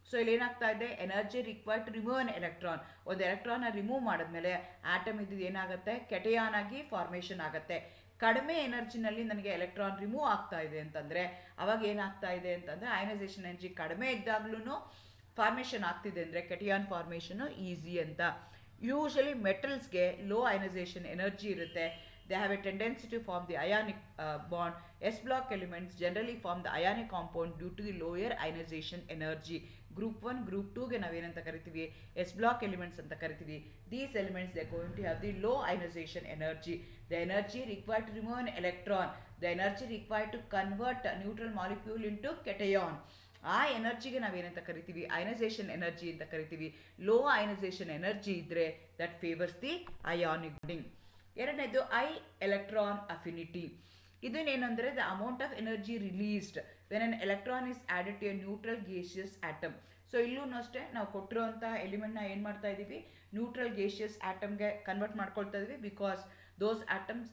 So ಇಲ್ಲಿ ಏನಾಗ್ತಾ ಇದೆ, energy required to remove an electron. ಒಂದು ಎಲೆಕ್ಟ್ರಾನ್ನ ರಿಮೂವ್ ಮಾಡಿದ್ಮೇಲೆ ಆಟಮ್ ಇದ್ದಿದ್ದು ಏನಾಗುತ್ತೆ, ಕೆಟಯಾನ್ ಆಗಿ ಫಾರ್ಮೇಷನ್ ಆಗುತ್ತೆ. ಕಡಿಮೆ ಎನರ್ಜಿನಲ್ಲಿ ನನಗೆ ಎಲೆಕ್ಟ್ರಾನ್ ರಿಮೂವ್ ಆಗ್ತಾ ಇದೆ ಅಂತಂದರೆ ಅವಾಗ ಏನಾಗ್ತಾ ಇದೆ ಅಂತಂದರೆ, ಅಯನೈಸೇಷನ್ ಎನರ್ಜಿ ಕಡಿಮೆ ಇದ್ದಾಗ್ಲೂ ಫಾರ್ಮೇಷನ್ ಆಗ್ತಿದೆ ಅಂದರೆ ಕೆಟಿಯಾನ್ ಫಾರ್ಮೇಷನು ಈಸಿ ಅಂತ. ಯೂಶಲಿ ಮೆಟಲ್ಸ್ಗೆ ಲೋ ಅಯನೈಸೇಷನ್ ಎನರ್ಜಿ ಇರುತ್ತೆ. They have a tendency to form the ionic bond. S block elements generally form the ionic compound due to the lower ionization energy. Group 1, Group 2 ಗೆ ನಾವೇನಂತ ಕರಿತೀವಿ, S block elements ಅಂತ ಕರಿತೀವಿ. These elements they are going to have the low ionization energy. The energy required to remove an electron, the energy required to convert a neutral molecule into cation. ಆ ಎನರ್ಜಿಗೆ ನಾವೇನಂತ ಕರಿತೀವಿ, ionisation energy ಅಂತ ಕರಿತೀವಿ. Low ionisation energy ಇದ್ರೆ that favours the ionic bonding. ಎರಡನೇದು electron affinity. ಇದನ್ನೇನೆಂದರೆ the amount of energy released when an electron is added to a neutral gaseous atom. So ಇಲ್ಲೂ ಅಷ್ಟೇ ನಾವು ಕೊಟ್ಟಿರುವಂತಹ ಎಲಿಮೆಂಟ್ನ ಏನು ಮಾಡ್ತಾ ಇದ್ದೀವಿ, ನ್ಯೂಟ್ರಲ್ ಗೇಷಿಯಸ್ ಆಟಮ್ಗೆ ಕನ್ವರ್ಟ್ ಮಾಡ್ಕೊಳ್ತಾ ಇದ್ದೀವಿ. Because those atoms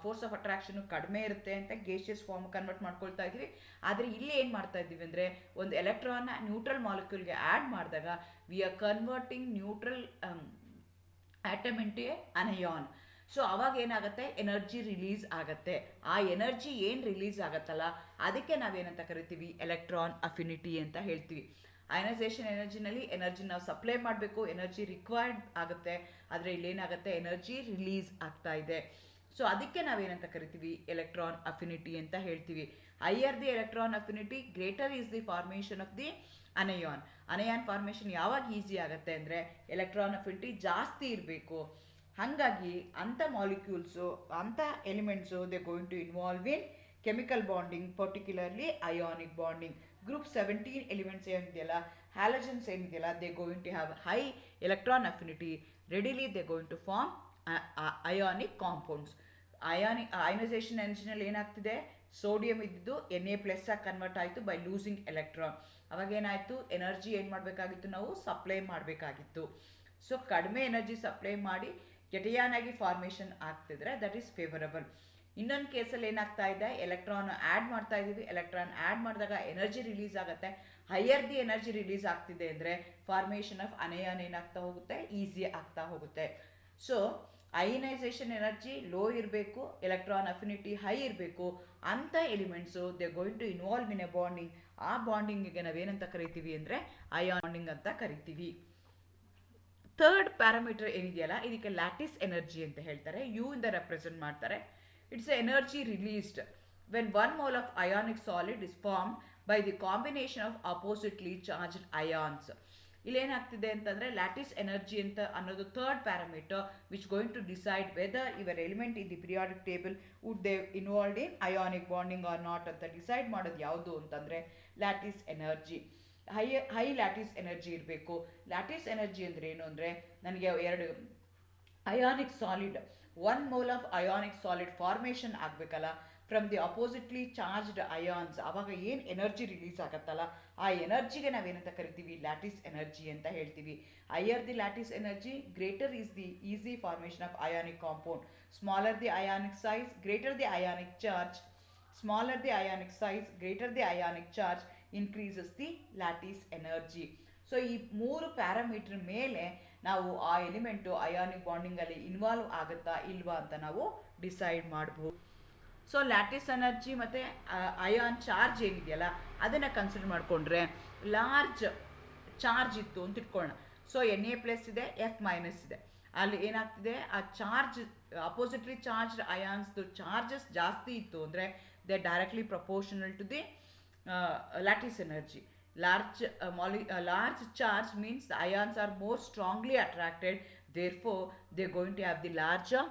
force of attraction ಕಡಿಮೆ ಇರುತ್ತೆ ಅಂತ ಗೇಷಿಯಸ್ ಫಾರ್ಮ್ ಕನ್ವರ್ಟ್ ಮಾಡ್ಕೊಳ್ತಾ ಇದ್ದೀವಿ. ಆದರೆ ಇಲ್ಲಿ ಏನು ಮಾಡ್ತಾ ಇದ್ದೀವಿ ಅಂದರೆ ಒಂದು ಎಲೆಕ್ಟ್ರಾನ್ನ ನ್ಯೂಟ್ರಲ್ ಮಾಲಿಕ್ಯೂಲ್ಗೆ ಆ್ಯಡ್ ಮಾಡಿದಾಗ we are converting neutral atom into a anion. So ಅವಾಗ ಏನಾಗುತ್ತೆ, ಎನರ್ಜಿ ರಿಲೀಸ್ ಆಗುತ್ತೆ. ಆ ಎನರ್ಜಿ ಏನು ರಿಲೀಸ್ ಆಗುತ್ತಲ್ಲ ಅದಕ್ಕೆ ನಾವೇನಂತ ಕರಿತೀವಿ, ಎಲೆಕ್ಟ್ರಾನ್ ಅಫಿನಿಟಿ ಅಂತ ಹೇಳ್ತೀವಿ. ಅಯನೈಸೇಷನ್ ಎನರ್ಜಿನಲ್ಲಿ ಎನರ್ಜಿ ನಾವು ಸಪ್ಲೈ ಮಾಡಬೇಕು, ಎನರ್ಜಿ ರಿಕ್ವೈರ್ಡ್ ಆಗುತ್ತೆ. ಆದರೆ ಇಲ್ಲೇನಾಗುತ್ತೆ, ಎನರ್ಜಿ ರಿಲೀಸ್ ಆಗ್ತಾ ಇದೆ. ಸೊ ಅದಕ್ಕೆ ನಾವೇನಂತ ಕರಿತೀವಿ, ಎಲೆಕ್ಟ್ರಾನ್ ಅಫಿನಿಟಿ ಅಂತ ಹೇಳ್ತೀವಿ. Higher the electron affinity, greater is the formation of the anion. Anion formation ಯಾವಾಗ ಈಸಿ ಆಗುತ್ತೆ ಅಂದರೆ ಎಲೆಕ್ಟ್ರಾನ್ ಅಫಿನಿಟಿ ಜಾಸ್ತಿ ಇರಬೇಕು. ಹಾಗಾಗಿ ಅಂಥ ಮಾಲಿಕ್ಯೂಲ್ಸು, ಅಂಥ elements they going to involve in chemical bonding, particularly ionic bonding. Group 17 elements ಏನಿದೆಯಲ್ಲ, ಹ್ಯಾಲಜನ್ಸ್ ಏನಿದೆಯಲ್ಲ, they going to have high electron affinity. Readily they going to form ionic compounds. Ionisation ಎನರ್ಜಿನಲ್ಲಿ ಏನಾಗ್ತಿದೆ, sodium ಇದ್ದು Na+ ಆಗಿ convert ಆಯಿತು by losing electron. ಅವಾಗ ಏನಾಯಿತು, energy ಏನು ಮಾಡಬೇಕಾಗಿತ್ತು, ನಾವು ಸಪ್ಲೈ ಮಾಡಬೇಕಾಗಿತ್ತು. ಸೊ ಕಡಿಮೆ ಎನರ್ಜಿ ಸಪ್ಲೈ ಮಾಡಿ ಕೆಟಿಯಾನ್ ಆಗಿ ಫಾರ್ಮೇಷನ್ ಆಗ್ತಿದ್ರೆ ದಟ್ ಈಸ್ ಫೇವರಬಲ್. ಇನ್ನೊಂದು ಕೇಸಲ್ಲಿ ಏನಾಗ್ತಾ ಇದೆ, ಎಲೆಕ್ಟ್ರಾನ್ ಆ್ಯಡ್ ಮಾಡ್ತಾ ಇದ್ದೀವಿ. ಎಲೆಕ್ಟ್ರಾನ್ ಆ್ಯಡ್ ಮಾಡಿದಾಗ ಎನರ್ಜಿ ರಿಲೀಸ್ ಆಗುತ್ತೆ. ಹೈಯರ್ ದಿ ಎನರ್ಜಿ ರಿಲೀಸ್ ಆಗ್ತಿದೆ ಅಂದರೆ ಫಾರ್ಮೇಷನ್ ಆಫ್ ಅನಯಾನ್ ಏನಾಗ್ತಾ ಹೋಗುತ್ತೆ, ಈಸಿ ಆಗ್ತಾ ಹೋಗುತ್ತೆ. ಸೊ ಅಯನೈಸೇಷನ್ ಎನರ್ಜಿ ಲೋ ಇರಬೇಕು, ಎಲೆಕ್ಟ್ರಾನ್ ಅಫಿನಿಟಿ ಹೈ ಇರಬೇಕು. ಅಂಥ elements they going to involve in a bonding. ಆ ಬಾಂಡಿಂಗಿಗೆ ನಾವೇನಂತ ಕರಿತೀವಿ ಅಂದರೆ ಅಯಾನ್ ಬಾಂಡಿಂಗ್ ಅಂತ ಕರಿತೀವಿ. ಥರ್ಡ್ ಪ್ಯಾರಾಮೀಟರ್ ಏನಿದೆಯಲ್ಲ, ಇದಕ್ಕೆ ಲ್ಯಾಟಿಸ್ ಎನರ್ಜಿ ಅಂತ ಹೇಳ್ತಾರೆ. ಯು ಇಂದ ರೆಪ್ರೆಸೆಂಟ್ ಮಾಡ್ತಾರೆ. It's energy released when 1 mole of ionic solid is formed by the combination of oppositely charged ions. ಇಲ್ಲೇನಾಗ್ತಿದೆ ಅಂತಂದರೆ ಲ್ಯಾಟಿಸ್ ಎನರ್ಜಿ ಅಂತ ಅನ್ನೋದು third parameter which going to decide whether your element in the periodic table would they involved in ionic bonding or not ಅಂತ decide ಮಾಡೋದು ಯಾವುದು ಅಂತಂದರೆ lattice energy. High lattice energy ಇರಬೇಕು. Lattice energy ಅಂದರೆ ಏನು ಅಂದರೆ, ನನಗೆ ಎರಡು ionic solid 1 mole of ionic solid formation ಆಗಬೇಕಲ್ಲ from the oppositely charged ions. ಆವಾಗ ಏನು ಎನರ್ಜಿ ರಿಲೀಸ್ ಆಗುತ್ತಲ್ಲ ಆ ಎನರ್ಜಿಗೆ ನಾವೇನಂತ ಕರಿತೀವಿ, ಲ್ಯಾಟಿಸ್ ಎನರ್ಜಿ ಅಂತ ಹೇಳ್ತೀವಿ. Higher the lattice energy, greater is the easy formation of ionic compound. Smaller the ionic size, greater the ionic charge. Smaller the ionic size, greater the ionic charge increases the lattice energy. So ಈ 3 parameter ಮೇಲೆ ನಾವು ಆ element ionic ಬಾಂಡಿಂಗಲ್ಲಿ involve ಆಗುತ್ತಾ ಇಲ್ವಾ ಅಂತ ನಾವು decide ಮಾಡ್ಬೋದು. So lattice energy ಮತ್ತು ಅಯಾನ್ ಚಾರ್ಜ್ ಏನಿದೆಯಲ್ಲ ಅದನ್ನು ಕನ್ಸಿಡರ್ ಮಾಡಿಕೊಂಡ್ರೆ, ಲಾರ್ಜ್ ಚಾರ್ಜ್ ಇತ್ತು ಅಂತ ಇಟ್ಕೊಳ್ಳೋಣ. ಸೊ Na+ ಇದೆ, F- ಇದೆ. ಅಲ್ಲಿ ಏನಾಗ್ತಿದೆ, ಆ ಚಾರ್ಜ್ ಅಪೋಸಿಟ್ಲಿ ಚಾರ್ಜ್ಡ್ ಅಯಾನ್ಸ್ದು ಚಾರ್ಜಸ್ ಜಾಸ್ತಿ ಇತ್ತು ಅಂದರೆ they directly proportional to the lattice energy. Large charge means the ions are more strongly attracted, therefore they are going to have the larger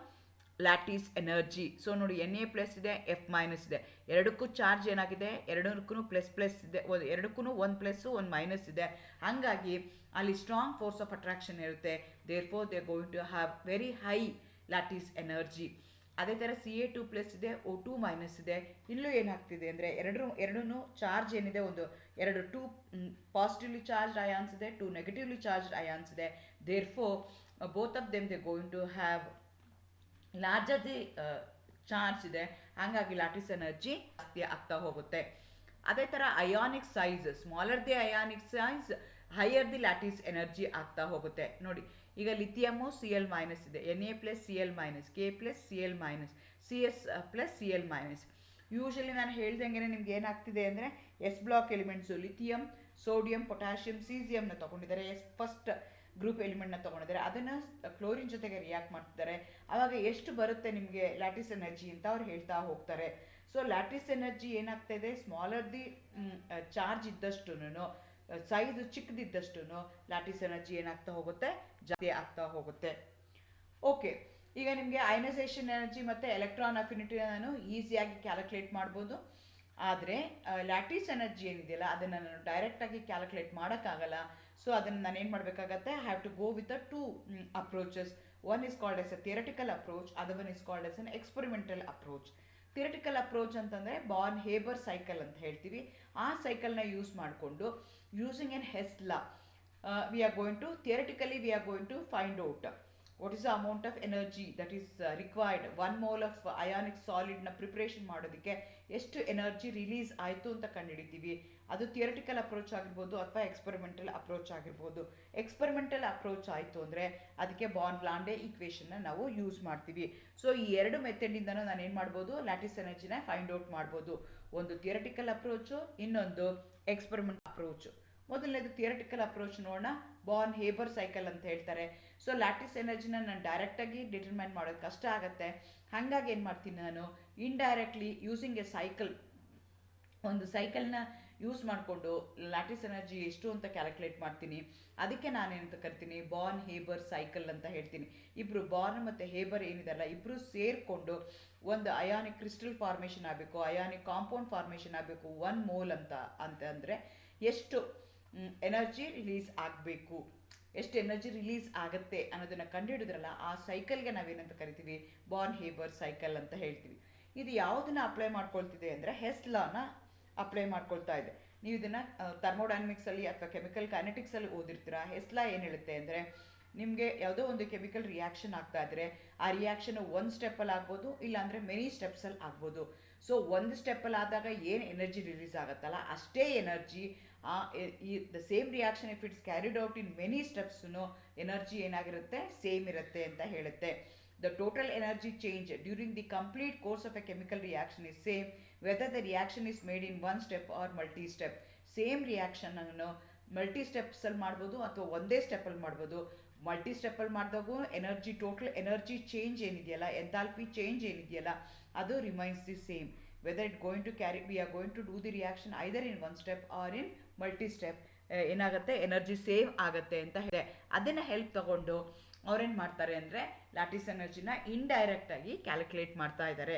lattice energy. So ನೋಡಿ, Na+ ಇದೆ, F- ಇದೆ. ಎರಡಕ್ಕೂ charge ಏನಾಗಿದೆ, ಎರಡಕ್ಕೂ plus ಇದೆ, ಎರಡಕ್ಕೂ 1+, 1- ಇದೆ. ಹಾಗಾಗಿ ಅಲ್ಲಿ ಸ್ಟ್ರಾಂಗ್ ಫೋರ್ಸ್ ಆಫ್ ಅಟ್ರಾಕ್ಷನ್ ಇರುತ್ತೆ. Therefore they are going to have very high lattice energy. ಅದೇ ಥರ Ca2+ ಇದೆ, O2- ಇದೆ. ಇಲ್ಲೂ ಏನಾಗ್ತಿದೆ ಅಂದರೆ ಎರಡೂ ಚಾರ್ಜ್ ಏನಿದೆ, ಎರಡು 2 ಪಾಸಿಟಿವ್ಲಿ ಚಾರ್ಜ್ಡ್ ಅಯಾನ್ಸ್ ಇದೆ, 2 ನೆಗೆಟಿವ್ಲಿ ಚಾರ್ಜ್ಡ್ ಅಯಾನ್ಸ್ ಇದೆ. Therefore both of them they going to have larger the charge ಇದೆ. ಹಾಗಾಗಿ ಲ್ಯಾಟಿಸ್ ಎನರ್ಜಿ ಜಾಸ್ತಿ ಆಗ್ತಾ ಹೋಗುತ್ತೆ. ಅದೇ ಥರ ionic size, smaller the ionic size, higher the lattice energy ಆಗ್ತಾ ಹೋಗುತ್ತೆ. ನೋಡಿ, ಈಗ ಲಿಥಿಯಮ್ಮು Cl- ಇದೆ, Na+ Cl-, K+ Cl-, Cs+ Cl-. Usually ನಾನು ಹೇಳ್ದಂಗೆ ನಿಮ್ಗೆ ಏನಾಗ್ತಿದೆ ಅಂದರೆ S block elements lithium sodium, potassium, ಸೀಸಿಯಂನ ತೊಗೊಂಡಿದ್ದಾರೆ, ಫಸ್ಟ್ ಗ್ರೂಪ್ ಎಲಿಮೆಂಟ್ನ ತೊಗೊಂಡಿದ್ದಾರೆ, ಅದನ್ನು ಕ್ಲೋರಿನ್ ಜೊತೆಗೆ ರಿಯಾಕ್ಟ್ ಮಾಡ್ತಿದ್ದಾರೆ. ಆವಾಗ ಎಷ್ಟು ಬರುತ್ತೆ ನಿಮಗೆ ಲ್ಯಾಟಿಸ್ ಎನರ್ಜಿ ಅಂತ ಅವ್ರು ಹೇಳ್ತಾ ಹೋಗ್ತಾರೆ. ಸೊ ಲ್ಯಾಟಿಸ್ ಎನರ್ಜಿ ಏನಾಗ್ತಾ ಇದೆ, ಸ್ಮಾಲರ್ ದಿ ಚಾರ್ಜ್ ಇದ್ದಷ್ಟು, ಸೈಜ್ ಚಿಕ್ಕದಿದ್ದಷ್ಟು ಲ್ಯಾಟಿಸ್ ಎನರ್ಜಿ ಏನಾಗ್ತಾ ಹೋಗುತ್ತೆ, ಜಾಸ್ತಿ ಆಗ್ತಾ ಹೋಗುತ್ತೆ. ಓಕೆ, ಈಗ ನಿಮಗೆ ಅಯನೈಸೇಷನ್ ಎನರ್ಜಿ ಮತ್ತು ಎಲೆಕ್ಟ್ರಾನ್ ಅಫಿನಿಟಿನ ನಾನು ಈಸಿಯಾಗಿ ಕ್ಯಾಲ್ಕುಲೇಟ್ ಮಾಡ್ಬೋದು. ಆದರೆ ಲ್ಯಾಟಿಸ್ ಎನರ್ಜಿ ಏನಿದೆಯಲ್ಲ ಅದನ್ನು ನಾನು ಡೈರೆಕ್ಟಾಗಿ ಕ್ಯಾಲ್ಕುಲೇಟ್ ಮಾಡೋಕ್ಕಾಗಲ್ಲ. ಸೊ ಅದನ್ನು ನಾನು ಏನು ಮಾಡಬೇಕಾಗತ್ತೆ, I have to go with a two approaches. One is called as a theoretical approach, other one is called as an experimental approach. Theoretical approach ಅಂತಂದರೆ ಬಾರ್ನ್-ಹೇಬರ್ ಸೈಕಲ್ ಅಂತ ಹೇಳ್ತೀವಿ. ಆ ಸೈಕಲ್ನ ಯೂಸ್ ಮಾಡಿಕೊಂಡು using an Hess law we are going to theoretically we are going to find out what is the amount of energy that is required. 1 mole of ionic solid ನ preparation ಮಾಡೋದಕ್ಕೆ ಎಷ್ಟು energy release ಆಯಿತು ಅಂತ ಕಂಡುಹಿಡಿತೀವಿ. ಅದು theoretical approach ಆಗಿರ್ಬೋದು ಅಥವಾ experimental approach ಆಗಿರ್ಬೋದು. Experimental approach ಆಯಿತು ಅಂದರೆ ಅದಕ್ಕೆ ಬಾರ್ನ್-ಲಾಂಡೆ ಈಕ್ವೇಷನ್ನ ನಾವು ಯೂಸ್ ಮಾಡ್ತೀವಿ. ಸೊ ಈ ಎರಡು ಮೆಥಡಿಂದನೂ ನಾನು ಏನು ಮಾಡ್ಬೋದು, ಲ್ಯಾಟಿಸ್ ಎನರ್ಜಿನ ಫೈಂಡ್ ಔಟ್ ಮಾಡ್ಬೋದು. ಒಂದು ಥಿಯರಿಟಿಕಲ್ ಅಪ್ರೋಚು, ಇನ್ನೊಂದು ಎಕ್ಸ್ಪೆರಿಮೆಂಟ್ ಅಪ್ರೋಚು. ಮೊದಲನೇದು ಥಿಯರಿಟಿಕಲ್ ಅಪ್ರೋಚ್ ನೋಡೋಣ. ಬಾರ್ನ್-ಹೇಬರ್ ಸೈಕಲ್ ಅಂತ ಹೇಳ್ತಾರೆ. ಸೊ ಲ್ಯಾಟಿಸ್ ಎನರ್ಜಿನ ನಾನು ಡೈರೆಕ್ಟಾಗಿ ಡಿಟರ್ಮೈನ್ ಮಾಡೋದು ಕಷ್ಟ ಆಗುತ್ತೆ. ಹಾಗಾಗಿ ಏನು ಮಾಡ್ತೀನಿ, ನಾನು ಇಂಡೈರೆಕ್ಟ್ಲಿ ಯೂಸಿಂಗ್ ಎ ಸೈಕಲ್, ಒಂದು ಸೈಕಲ್ನ ಯೂಸ್ ಮಾಡಿಕೊಂಡು ಲ್ಯಾಟಿಸ್ ಎನರ್ಜಿ ಎಷ್ಟು ಅಂತ ಕ್ಯಾಲ್ಕುಲೇಟ್ ಮಾಡ್ತೀನಿ. ಅದಕ್ಕೆ ನಾನೇನಂತ ಕರಿತೀನಿ, ಬಾರ್ನ್-ಹೇಬರ್ ಸೈಕಲ್ ಅಂತ ಹೇಳ್ತೀನಿ. ಇಬ್ಬರು ಬಾರ್ನ್ ಮತ್ತು ಹೇಬರ್ ಏನಿದೆಲ್ಲ ಇಬ್ಬರು ಸೇರಿಕೊಂಡು ಒಂದು ಅಯಾನಿಕ್ ಕ್ರಿಸ್ಟಲ್ ಫಾರ್ಮೇಷನ್ ಆಗಬೇಕು, ಅಯಾನಿಕ್ ಕಾಂಪೌಂಡ್ ಫಾರ್ಮೇಷನ್ ಆಗಬೇಕು. 1 ಮೋಲ್ ಅಂತಂದರೆ ಎಷ್ಟು ಎನರ್ಜಿ ರಿಲೀಸ್ ಆಗಬೇಕು, ಎಷ್ಟು ಎನರ್ಜಿ ರಿಲೀಸ್ ಆಗುತ್ತೆ ಅನ್ನೋದನ್ನು ಕಂಡುಹಿಡಿದ್ರಲ್ಲ, ಆ ಸೈಕಲ್ಗೆ ನಾವೇನಂತ ಕರಿತೀವಿ, ಬಾರ್ನ್-ಹೇಬರ್ ಸೈಕಲ್ ಅಂತ ಹೇಳ್ತೀವಿ. ಇದು ಯಾವುದನ್ನು ಅಪ್ಲೈ ಮಾಡ್ಕೊಳ್ತಿದೆ ಅಂದರೆ ಹೆಸ್ ಲಾನ ಅಪ್ಲೈ ಮಾಡ್ಕೊಳ್ತಾ ಇದೆ. ನೀವು ಇದನ್ನು ಥರ್ಮೋಡೈನಮಿಕ್ಸಲ್ಲಿ ಅಥವಾ ಕೆಮಿಕಲ್ ಕೈನೆಟಿಕ್ಸಲ್ಲಿ ಓದಿರ್ತೀರ. ಹೆಸ್ ಲಾ ಏನು ಹೇಳುತ್ತೆ ಅಂದರೆ, ನಿಮಗೆ ಯಾವುದೋ ಒಂದು ಕೆಮಿಕಲ್ ರಿಯಾಕ್ಷನ್ ಆಗ್ತಾ ಇದ್ದರೆ ಆ ರಿಯಾಕ್ಷನ್ ಒಂದು ಸ್ಟೆಪ್ಪಲ್ಲಿ ಆಗ್ಬೋದು, ಇಲ್ಲಾಂದರೆ ಮೆನಿ ಸ್ಟೆಪ್ಸಲ್ಲಿ ಆಗ್ಬೋದು. ಸೊ ಒಂದು ಸ್ಟೆಪ್ಪಲ್ಲಿ ಆದಾಗ ಏನು ಎನರ್ಜಿ ರಿಲೀಸ್ ಆಗುತ್ತಲ್ಲ ಅಷ್ಟೇ energy the same reaction if it's carried out in many ಸ್ಟೆಪ್ಸ್ನು ಎನರ್ಜಿ ಏನಾಗಿರುತ್ತೆ, ಸೇಮ್ ಇರುತ್ತೆ ಅಂತ ಹೇಳುತ್ತೆ. The total energy change during the complete course of a chemical reaction is same whether the reaction is made in 1 step or multi step. Same ರಿಯಾಕ್ಷನನ್ನು multi ಸ್ಟೆಪ್ಸಲ್ಲಿ ಮಾಡ್ಬೋದು ಅಥವಾ ಒಂದೇ ಸ್ಟೆಪ್ಪಲ್ಲಿ ಮಾಡ್ಬೋದು. ಮಲ್ಟಿ ಸ್ಟೆಪ್ಪಲ್ಲಿ ಮಾಡಿದಾಗೂ ಎನರ್ಜಿ, ಟೋಟಲ್ ಎನರ್ಜಿ ಚೇಂಜ್ ಏನಿದೆಯಲ್ಲ, ಎಂಥಾಲ್ಪಿ ಚೇಂಜ್ ಏನಿದೆಯಲ್ಲ, ಅದು remains the same. Weather it going to carry, we are going to do the reaction either in 1 step or in multi step, ಏನಾಗುತ್ತೆ, ಎನರ್ಜಿ ಸೇವ್ ಆಗುತ್ತೆ ಅಂತ ಹೇಳಿ ಅದನ್ನು ಹೆಲ್ಪ್ ತಗೊಂಡು ಅವ್ರೇನು ಮಾಡ್ತಾರೆ ಅಂದರೆ ಲ್ಯಾಟಿಸ್ ಎನರ್ಜಿನ ಇಂಡೈರೆಕ್ಟಾಗಿ ಕ್ಯಾಲ್ಕುಲೇಟ್ ಮಾಡ್ತಾ ಇದ್ದಾರೆ.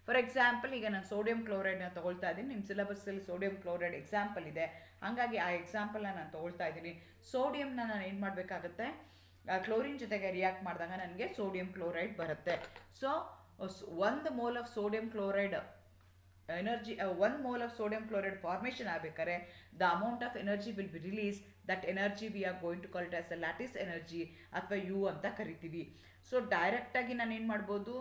ಫಾರ್ ಎಕ್ಸಾಂಪಲ್, ಈಗ ನಾನು ಸೋಡಿಯಂ ಕ್ಲೋರೈಡ್ನ ತೊಗೊಳ್ತಾ ಇದ್ದೀನಿ. ನಿಮ್ಮ ಸಿಲೆಬಸ್ಸಲ್ಲಿ ಸೋಡಿಯಂ ಕ್ಲೋರೈಡ್ ಎಕ್ಸಾಂಪಲ್ ಇದೆ, ಹಾಗಾಗಿ ಆ ಎಕ್ಸಾಂಪಲ್ನ ನಾನು ತೊಗೊಳ್ತಾ ಇದ್ದೀನಿ. ಸೋಡಿಯಂನ ನಾನು ಏನು ಮಾಡಬೇಕಾಗುತ್ತೆ, ಕ್ಲೋರಿನ್ ಜೊತೆಗೆ ರಿಯಾಕ್ಟ್ ಮಾಡಿದಾಗ ನನಗೆ ಸೋಡಿಯಂ ಕ್ಲೋರೈಡ್ ಬರುತ್ತೆ. So 1 mole of sodium chloride energy, 1 mole of sodium chloride formation ಆಗಬೇಕಾದ್ರೆ the amount of energy will be release. That energy we are going to call it as a lattice energy ಅಥವಾ U ಅಂತ ಕರಿತೀವಿ. So ಡೈರೆಕ್ಟಾಗಿ ನಾನು ಏನು ಮಾಡ್ಬೋದು,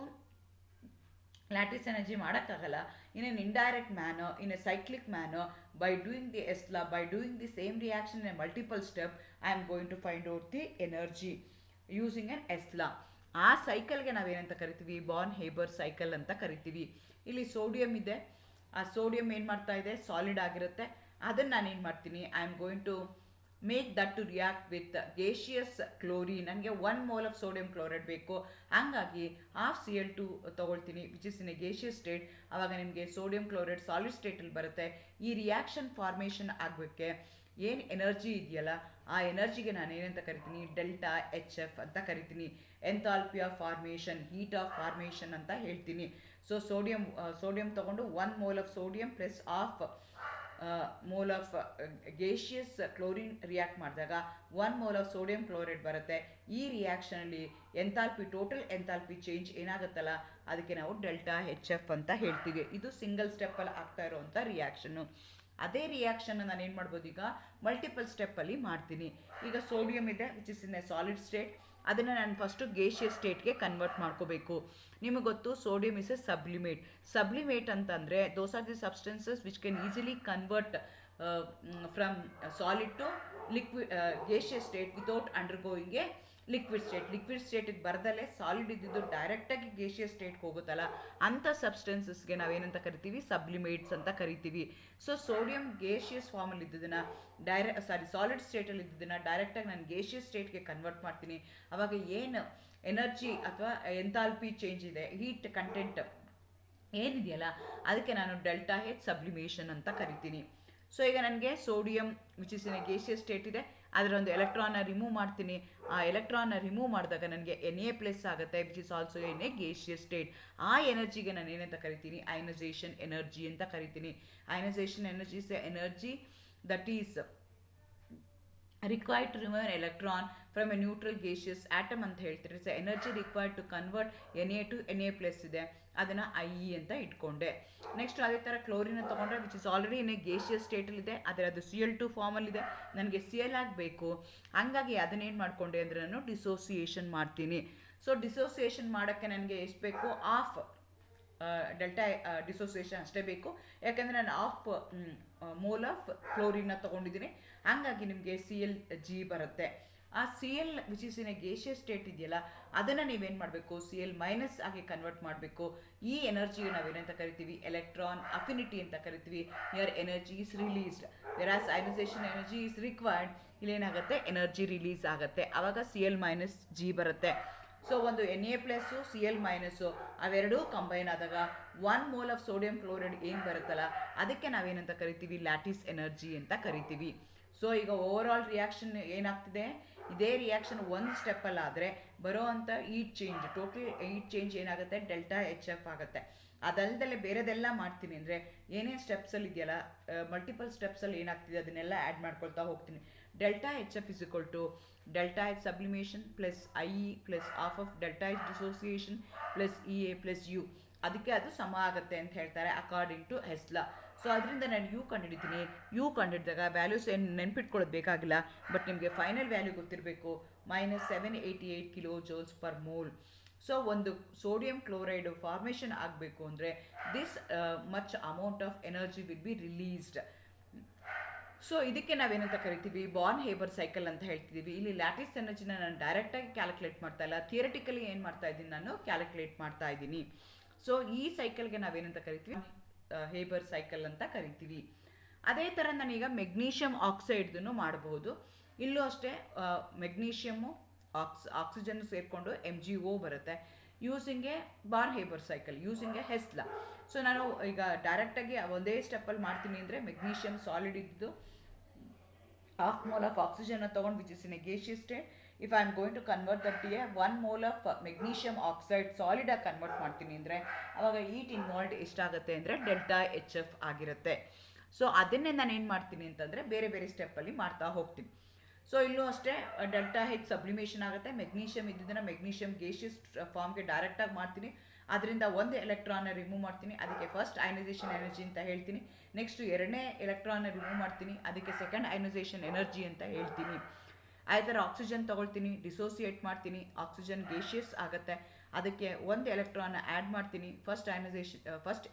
lattice energy ಮಾಡೋಕ್ಕಾಗಲ್ಲ. In an indirect manner, in a cyclic manner, by doing the S law, by doing the same reaction in a multiple step, I am going to find out the energy using an S law. ಆ ಸೈಕಲ್ಗೆ ನಾವೇನಂತ ಕರಿತೀವಿ, Born-Haber cycle ಅಂತ ಕರಿತೀವಿ. ಇಲ್ಲಿ sodium ಇದೆ, ಆ sodium ಏನು ಮಾಡ್ತಾ ಇದೆ, ಸಾಲಿಡ್ ಆಗಿರುತ್ತೆ. ಅದನ್ನು ನಾನು ಏನು ಮಾಡ್ತೀನಿ, I am going to make that to react with gaseous chlorine. ನನಗೆ 1 ಮೋಲ್ ಆಫ್ ಸೋಡಿಯಂ ಕ್ಲೋರೈಡ್ ಬೇಕು, ಹಾಗಾಗಿ ಹಾಫ್ Cl2 ತೊಗೊಳ್ತೀನಿ, which is in a gaseous state. ಆವಾಗ ನಿಮಗೆ ಸೋಡಿಯಂ ಕ್ಲೋರೈಡ್ ಸಾಲಿಡ್ ಸ್ಟೇಟಲ್ಲಿ ಬರುತ್ತೆ. ಈ ರಿಯಾಕ್ಷನ್ ಫಾರ್ಮೇಷನ್ ಆಗಬೇಕೆ ಏನು ಎನರ್ಜಿ ಇದೆಯಲ್ಲ, ಆ ಎನರ್ಜಿಗೆ ನಾನು ಏನಂತ ಕರಿತೀನಿ, ಡೆಲ್ಟಾ HF ಅಂತ ಕರಿತೀನಿ. Enthalpy of formation, heat of formation ಅಂತ ಹೇಳ್ತೀನಿ. ಸೊ ಸೋಡಿಯಂ ತೊಗೊಂಡು 1 mole of sodium plus half mole of gaseous chlorine react ಮಾಡಿದಾಗ 1 ಮೋಲ್ ಆಫ್ ಸೋಡಿಯಂ ಕ್ಲೋರೈಡ್ ಬರುತ್ತೆ. ಈ ರಿಯಾಕ್ಷನಲ್ಲಿ ಎಂಥಾಲ್ಪಿ, ಟೋಟಲ್ ಎಂಥಾಲ್ಪಿ ಚೇಂಜ್ ಏನಾಗುತ್ತಲ್ಲ ಅದಕ್ಕೆ ನಾವು ಡೆಲ್ಟಾ HF ಅಂತ ಹೇಳ್ತೀವಿ. ಇದು ಸಿಂಗಲ್ ಸ್ಟೆಪ್ಪಲ್ಲಿ ಆಗ್ತಾ ಇರೋವಂಥ ರಿಯಾಕ್ಷನ್ನು. ಅದೇ ರಿಯಾಕ್ಷನ್ನ ನಾನು ಏನು ಮಾಡ್ಬೋದು, ಈಗ ಮಲ್ಟಿಪಲ್ ಸ್ಟೆಪ್ಪಲ್ಲಿ ಮಾಡ್ತೀನಿ. ಈಗ ಸೋಡಿಯಂ ಇದೆ which is in a solid state, ಅದನ್ನು ನಾನು ಫಸ್ಟು ಗೇಷಿಯಸ್ ಸ್ಟೇಟ್ಗೆ ಕನ್ವರ್ಟ್ ಮಾಡ್ಕೋಬೇಕು. ನಿಮಗೆ ಗೊತ್ತು sodium is a sublimate. Sublimate ಅಂತಂದರೆ those are the substances which can easily convert from solid to gaseous state without undergoing a liquid ಸ್ಟೇಟಿಗೆ ಬರದಲ್ಲೇ solid ಇದ್ದಿದ್ದು ಡೈರೆಕ್ಟಾಗಿ ಗೇಷಿಯಸ್ ಸ್ಟೇಟ್ಗೆ ಹೋಗುತ್ತಲ್ಲ ಅಂಥ ಸಬ್ಸ್ಟೆನ್ಸಸ್ಗೆ ನಾವೇನಂತ ಕರಿತೀವಿ ಸಬ್ಲಿಮೇಟ್ಸ್ ಅಂತ ಕರಿತೀವಿ. ಸೊ ಸೋಡಿಯಂ ಗೇಷಿಯಸ್ ಫಾರ್ಮಲ್ಲಿ ಇದ್ದಿದ್ದನ್ನು ಸಾಲಿಡ್ ಸ್ಟೇಟಲ್ಲಿ ಇದ್ದಿದ್ದನ್ನು ಡೈರೆಕ್ಟಾಗಿ ನಾನು ಗೇಷಿಯಸ್ ಸ್ಟೇಟ್ಗೆ ಕನ್ವರ್ಟ್ ಮಾಡ್ತೀನಿ. ಅವಾಗ ಏನು ಎನರ್ಜಿ ಅಥವಾ ಎಂಥಾಲ್ಪಿ ಚೇಂಜ್ ಇದೆ, ಹೀಟ್ ಕಂಟೆಂಟ್ ಏನಿದೆಯಲ್ಲ ಅದಕ್ಕೆ ನಾನು ಡೆಲ್ಟಾ ಹೆಚ್ ಸಬ್ಲಿಮೇಷನ್ ಅಂತ ಕರಿತೀನಿ. ಸೊ ಈಗ ನನಗೆ sodium which is in a gaseous state ಇದೆ, ಅದರ ಒಂದು ಎಲೆಕ್ಟ್ರಾನ್ನ ರಿಮೂವ್ ಮಾಡ್ತೀನಿ. ಆ ಎಲೆಕ್ಟ್ರಾನ್ನ ರಿಮೂವ್ ಮಾಡಿದಾಗ ನನಗೆ Na+ ಆಗುತ್ತೆ which is also in a gaseous state. ಆ ಎನರ್ಜಿಗೆ ನಾನು ಏನಂತ ಕರಿತೀನಿ ಅಯನೈಸೇಷನ್ ಎನರ್ಜಿ ಅಂತ ಕರಿತೀನಿ. Ionisation energy is energy that is required to remove an electron from a neutral gaseous atom ಅಂತ ಹೇಳ್ತಾರೆ. It's energy required to convert Na to Na+ ಇದೆ, ಅದನ್ನು IE ಅಂತ ಇಟ್ಕೊಂಡೆ. ನೆಕ್ಸ್ಟ್ ಅದೇ ಥರ ಕ್ಲೋರಿನ ತೊಗೊಂಡ್ರೆ which is already in a gaseous ಸ್ಟೇಟಲ್ಲಿದೆ, ಆದರೆ ಅದು Cl2 ಫಾರ್ಮಲ್ಲಿದೆ, ನನಗೆ Cl ಆಗಬೇಕು. ಹಾಗಾಗಿ ಅದನ್ನೇನು ಮಾಡಿಕೊಂಡೆ ಅಂದರೆ ನಾನು ಡಿಸೋಸಿಯೇಷನ್ ಮಾಡ್ತೀನಿ. ಸೊ ಡಿಸೋಸಿಯೇಷನ್ ಮಾಡೋಕ್ಕೆ ನನಗೆ ಎಷ್ಟು ಬೇಕು ಆಫ್ ಡೆಲ್ಟಾ ಡಿಸೋಸಿಯೇಷನ್ ಅಷ್ಟೇ ಬೇಕು, ಯಾಕಂದರೆ ನಾನು ಆಫ್ ಮೋಲ್ ಆಫ್ ಕ್ಲೋರಿನ್ನ ತೊಗೊಂಡಿದ್ದೀನಿ. ಹಾಗಾಗಿ ನಿಮಗೆ Cl(G) ಬರುತ್ತೆ. ಆ Cl which is in a gaseous state ಇದೆಯಲ್ಲ ಅದನ್ನು ನೀವೇನು ಮಾಡಬೇಕು Cl- ಆಗಿ ಕನ್ವರ್ಟ್ ಮಾಡಬೇಕು. ಈ ಎನರ್ಜಿಗೆ ನಾವೇನಂತ ಕರಿತೀವಿ ಎಲೆಕ್ಟ್ರಾನ್ ಅಫಿನಿಟಿ ಅಂತ ಕರಿತೀವಿ. Here energy is released, whereas ionisation energy is required. ಇಲ್ಲೇನಾಗುತ್ತೆ ಎನರ್ಜಿ ರಿಲೀಸ್ ಆಗುತ್ತೆ, ಆವಾಗ Cl-G ಬರುತ್ತೆ. ಸೊ ಒಂದು Na+, Cl- ಅವೆರಡೂ ಕಂಬೈನ್ ಆದಾಗ 1 ಮೋಲ್ ಆಫ್ ಸೋಡಿಯಂ ಕ್ಲೋರೈಡ್ ಏನು ಬರುತ್ತಲ್ಲ ಅದಕ್ಕೆ ನಾವೇನಂತ ಕರಿತೀವಿ ಲ್ಯಾಟಿಸ್ ಎನರ್ಜಿ ಅಂತ ಕರಿತೀವಿ. ಸೊ ಈಗ ಓವರ್ ಆಲ್ ರಿಯಾಕ್ಷನ್ ಏನಾಗ್ತಿದೆ, ಇದೇ ರಿಯಾಕ್ಷನ್ ಒಂದು ಸ್ಟೆಪ್ಪಲ್ಲಾದರೆ ಬರೋ ಅಂಥ ಈಟ್ ಚೇಂಜ್, ಟೋಟಲ್ ಈಟ್ ಚೇಂಜ್ ಏನಾಗುತ್ತೆ ಡೆಲ್ಟಾ HF ಆಗುತ್ತೆ. ಅದಲ್ಲದೆ ಬೇರೆದೆಲ್ಲ ಮಾಡ್ತೀನಿ ಅಂದರೆ ಏನೇನು ಸ್ಟೆಪ್ಸಲ್ಲಿ ಇದೆಯಲ್ಲ ಮಲ್ಟಿಪಲ್ ಸ್ಟೆಪ್ಸಲ್ಲಿ ಏನಾಗ್ತಿದೆ ಅದನ್ನೆಲ್ಲ ಆ್ಯಡ್ ಮಾಡ್ಕೊಳ್ತಾ ಹೋಗ್ತೀನಿ. Delta HF is equal to delta H sublimation plus IE plus of of delta H dissociation plus EA plus U, ಅದಕ್ಕೆ ಅದು ಸಮ ಆಗುತ್ತೆ ಅಂತ ಹೇಳ್ತಾರೆ ಅಕಾರ್ಡಿಂಗ್ ಟು ಹೆಸ್ಲಾ. ಸೊ ಅದರಿಂದ ನಾನು ಯು ಕಂಡುಹಿಡಿತೀನಿ. ಯು ಕಂಡುಹಿಡಿದಾಗ ವ್ಯಾಲ್ಯೂಸ್ ಏನು ನೆನ್ಪಿಟ್ಕೊಳ್ಳೋದು ಬೇಕಾಗಿಲ್ಲ, ಬಟ್ ನಿಮಗೆ ಫೈನಲ್ ವ್ಯಾಲ್ಯೂ ಗೊತ್ತಿರಬೇಕು -788 ಕಿಲೋಜೌಲ್ಸ್ ಪರ್ ಮೋಲ್. ಸೊ ಒಂದು ಸೋಡಿಯಂ ಕ್ಲೋರೈಡ್ ಫಾರ್ಮೇಷನ್ ಆಗಬೇಕು ಅಂದರೆ this much amount of energy will be released. So ಇದಕ್ಕೆ ನಾವೇನಂತ ಕರಿತೀವಿ ಬಾರ್ನ್ ಹೇಬರ್ ಸೈಕಲ್ ಅಂತ ಹೇಳ್ತಿದ್ದೀವಿ. ಇಲ್ಲಿ ಲ್ಯಾಟಿಸ್ ಎನರ್ಜಿನ ನಾನು ಡೈರೆಕ್ಟಾಗಿ ಕ್ಯಾಲ್ಕುಲೇಟ್ ಮಾಡ್ತಾ ಇಲ್ಲ, ಥಿಯರಿಟಿಕಲಿ ಏನು ಮಾಡ್ತಾ ಇದ್ದೀನಿ ನಾನು ಕ್ಯಾಲ್ಕುಲೇಟ್ ಮಾಡ್ತಾ ಇದ್ದೀನಿ. ಸೊ ಈ ಸೈಕಲ್ಗೆ ನಾವೇನಂತ ಕರಿತೀವಿ ಹೇಬರ್ ಸೈಕಲ್ ಅಂತ ಕರಿತೀವಿ. ಅದೇ ಥರ ನಾನೀಗ ಮೆಗ್ನೀಷಿಯಮ್ ಆಕ್ಸೈಡ್ದನ್ನು ಮಾಡಬಹುದು. ಇಲ್ಲೂ ಅಷ್ಟೇ ಮೆಗ್ನೀಷಿಯಮ್ಮು ಆಕ್ಸಿಜನ್ ಸೇರಿಕೊಂಡು MgO ಬರುತ್ತೆ using a Born Haber cycle using a Hess law. So ನಾನು ಈಗ ಡೈರೆಕ್ಟಾಗಿ ಒಂದೇ ಸ್ಟೆಪ್ಪಲ್ಲಿ ಮಾಡ್ತೀನಿ ಅಂದರೆ ಮೆಗ್ನೀಷಿಯಮ್ ಸಾಲಿಡ್ ಇದ್ದು ಹಾಫ್ ಮೋಲ್ ಆಫ್ ಆಕ್ಸಿಜನ್ ತೊಗೊಂಡು which is in a gaseous state. If I am going to convert that to a 1 mole of magnesium oxide ಸಾಲಿಡಾಗಿ ಕನ್ವರ್ಟ್ ಮಾಡ್ತೀನಿ ಅಂದರೆ ಅವಾಗ ಈಟ್ ಇನ್ವಾಲ್ವ್ಡ್ ಎಷ್ಟಾಗುತ್ತೆ ಅಂದರೆ ಡೆಲ್ಟಾ HF ಆಗಿರುತ್ತೆ. ಸೊ ಅದನ್ನೇ ನಾನು ಏನು ಮಾಡ್ತೀನಿ ಅಂತಂದರೆ ಬೇರೆ ಬೇರೆ ಸ್ಟೆಪ್ಪಲ್ಲಿ ಮಾಡ್ತಾ ಹೋಗ್ತೀನಿ. ಸೊ ಇಲ್ಲೂ ಅಷ್ಟೇ ಡೆಲ್ಟಾ H ಸಬ್ಲಿಮೇಷನ್ ಆಗುತ್ತೆ. ಮೆಗ್ನೀಷಿಯಮ್ ಇದ್ದಿದ್ದನ್ನು ಮೆಗ್ನೀಷಿಯಮ್ ಗೇಷಿಯಸ್ ಫಾರ್ಮ್ಗೆ ಡೈರೆಕ್ಟಾಗಿ ಮಾಡ್ತೀನಿ, ಅದರಿಂದ ಒಂದು ಎಲೆಕ್ಟ್ರಾನ್ನ ರಿಮೂವ್ ಮಾಡ್ತೀನಿ, ಅದಕ್ಕೆ ಫಸ್ಟ್ ಅಯನೈಸೇಷನ್ ಎನರ್ಜಿ ಅಂತ ಹೇಳ್ತೀನಿ. ನೆಕ್ಸ್ಟು ಎರಡನೇ ಎಲೆಕ್ಟ್ರಾನ್ನ ರಿಮೂವ್ ಮಾಡ್ತೀನಿ, ಅದಕ್ಕೆ ಸೆಕೆಂಡ್ ಅಯನೈಸೇಷನ್ ಎನರ್ಜಿ ಅಂತ ಹೇಳ್ತೀನಿ. ಅದೇ ಥರ ಆಕ್ಸಿಜನ್ ತೊಗೊಳ್ತೀನಿ, ಡಿಸೋಸಿಯೇಟ್ ಮಾಡ್ತೀನಿ, ಆಕ್ಸಿಜನ್ ಗೇಷಿಯಸ್ ಆಗುತ್ತೆ, ಅದಕ್ಕೆ ಒಂದು ಎಲೆಕ್ಟ್ರಾನ್ನ ಆ್ಯಡ್ ಮಾಡ್ತೀನಿ, ಫಸ್ಟ್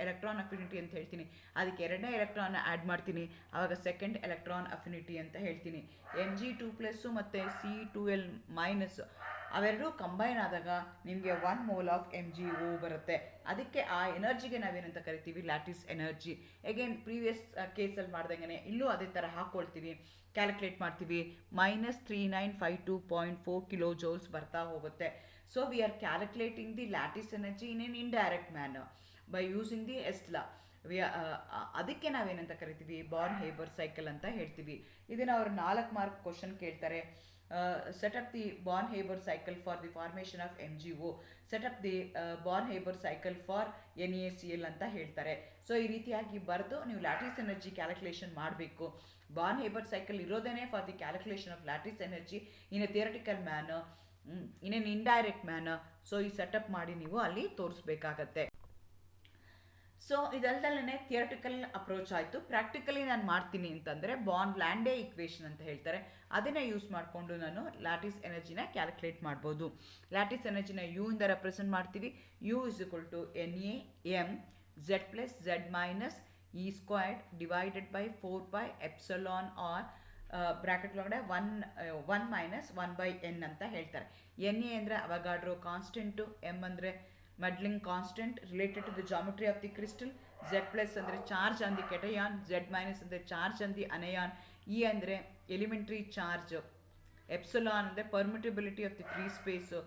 ಎಲೆಕ್ಟ್ರಾನ್ ಅಫಿನಿಟಿ ಅಂತ ಹೇಳ್ತೀನಿ, ಅದಕ್ಕೆ ಎರಡನೇ ಎಲೆಕ್ಟ್ರಾನ್ನ ಆ್ಯಡ್ ಮಾಡ್ತೀನಿ, ಆವಾಗ ಸೆಕೆಂಡ್ ಎಲೆಕ್ಟ್ರಾನ್ ಅಫಿನಿಟಿ ಅಂತ ಹೇಳ್ತೀನಿ. Mg2+ ಮತ್ತು C2L- ಅವೆರಡೂ ಕಂಬೈನ್ ಆದಾಗ ನಿಮಗೆ 1 ಮೋಲ್ ಆಫ್ MgO ಬರುತ್ತೆ. ಅದಕ್ಕೆ ಆ ಎನರ್ಜಿಗೆ ನಾವೇನಂತ ಕರಿತೀವಿ ಲ್ಯಾಟಿಸ್ ಎನರ್ಜಿ. ಅಗೇನ್ ಪ್ರೀವಿಯಸ್ ಕೇಸಲ್ಲಿ ಮಾಡ್ದಂಗೆ ಇಲ್ಲೂ ಅದೇ ಥರ ಹಾಕ್ಕೊಳ್ತೀವಿ, ಕ್ಯಾಲ್ಕುಲೇಟ್ ಮಾಡ್ತೀವಿ, -3952.4 ಕಿಲೋಜೌಲ್ಸ್ ಬರ್ತಾ ಹೋಗುತ್ತೆ. So we are calculating the lattice energy in an indirect manner by using the Hess law. ಅದಕ್ಕೆ ನಾವೇನಂತ ಕರಿತೀವಿ ಬಾರ್ನ್ ಹೇಬರ್ ಸೈಕಲ್ ಅಂತ ಹೇಳ್ತೀವಿ. ಇದನ್ನು ಅವರು 4 ಮಾರ್ಕ್ ಕ್ವಶನ್ ಕೇಳ್ತಾರೆ. set up the Born-Haber cycle for the formation of MgO, set up the Born-Haber cycle for NaCl ಅಂತ ಹೇಳ್ತಾರೆ. ಸೊ ಈ ರೀತಿಯಾಗಿ ಬರೆದು ನೀವು ಲ್ಯಾಟಿಸ್ ಎನರ್ಜಿ ಕ್ಯಾಲ್ಕುಲೇಷನ್ ಮಾಡಬೇಕು. ಬಾರ್ನ್-ಹೇಬರ್ ಸೈಕಲ್ ಇರೋದೇನೆ for the calculation of lattice energy in a theoretical manner, in an indirect manner. So ಈ setup ಮಾಡಿ ನೀವು ಅಲ್ಲಿ ತೋರಿಸ್ಬೇಕಾಗತ್ತೆ. ಸೊ ಇದಲ್ದಲ್ಲೇ ಥಿಯರಿಟಿಕಲ್ ಅಪ್ರೋಚ್ ಆಯಿತು. ಪ್ರಾಕ್ಟಿಕಲಿ ನಾನು ಮಾಡ್ತೀನಿ ಅಂತಂದರೆ ಬಾರ್ನ್-ಲ್ಯಾಂಡೆ ಈಕ್ವೇಷನ್ ಅಂತ ಹೇಳ್ತಾರೆ, ಅದನ್ನು ಯೂಸ್ ಮಾಡಿಕೊಂಡು ನಾನು ಲ್ಯಾಟಿಸ್ ಎನರ್ಜಿನ ಕ್ಯಾಲ್ಕುಲೇಟ್ ಮಾಡ್ಬೋದು. ಲ್ಯಾಟಿಸ್ ಎನರ್ಜಿನ ಯು ಇಂದ ರೆಪ್ರೆಸೆಂಟ್ ಮಾಡ್ತೀವಿ. U = NaMZ+Z- E² / 4πε r bracket ಒಳಗಡೆ 1 - 1/n ಅಂತ ಹೇಳ್ತಾರೆ. NA ಅಂದರೆ ಅವಗಾಡ್ರೋ ಕಾನ್ಸ್ಟೆಂಟು, M ಅಂದರೆ Madelung constant related to the geometry of the crystal, Z+ ಅಂದರೆ charge on the cation, Z- ಅಂದರೆ charge on the anion, E ಅಂದರೆ ಎಲಿಮೆಂಟ್ರಿ ಚಾರ್ಜ್, ಎಪ್ಸಿಲಾನ್ ಅಂದರೆ permittivity of the free space,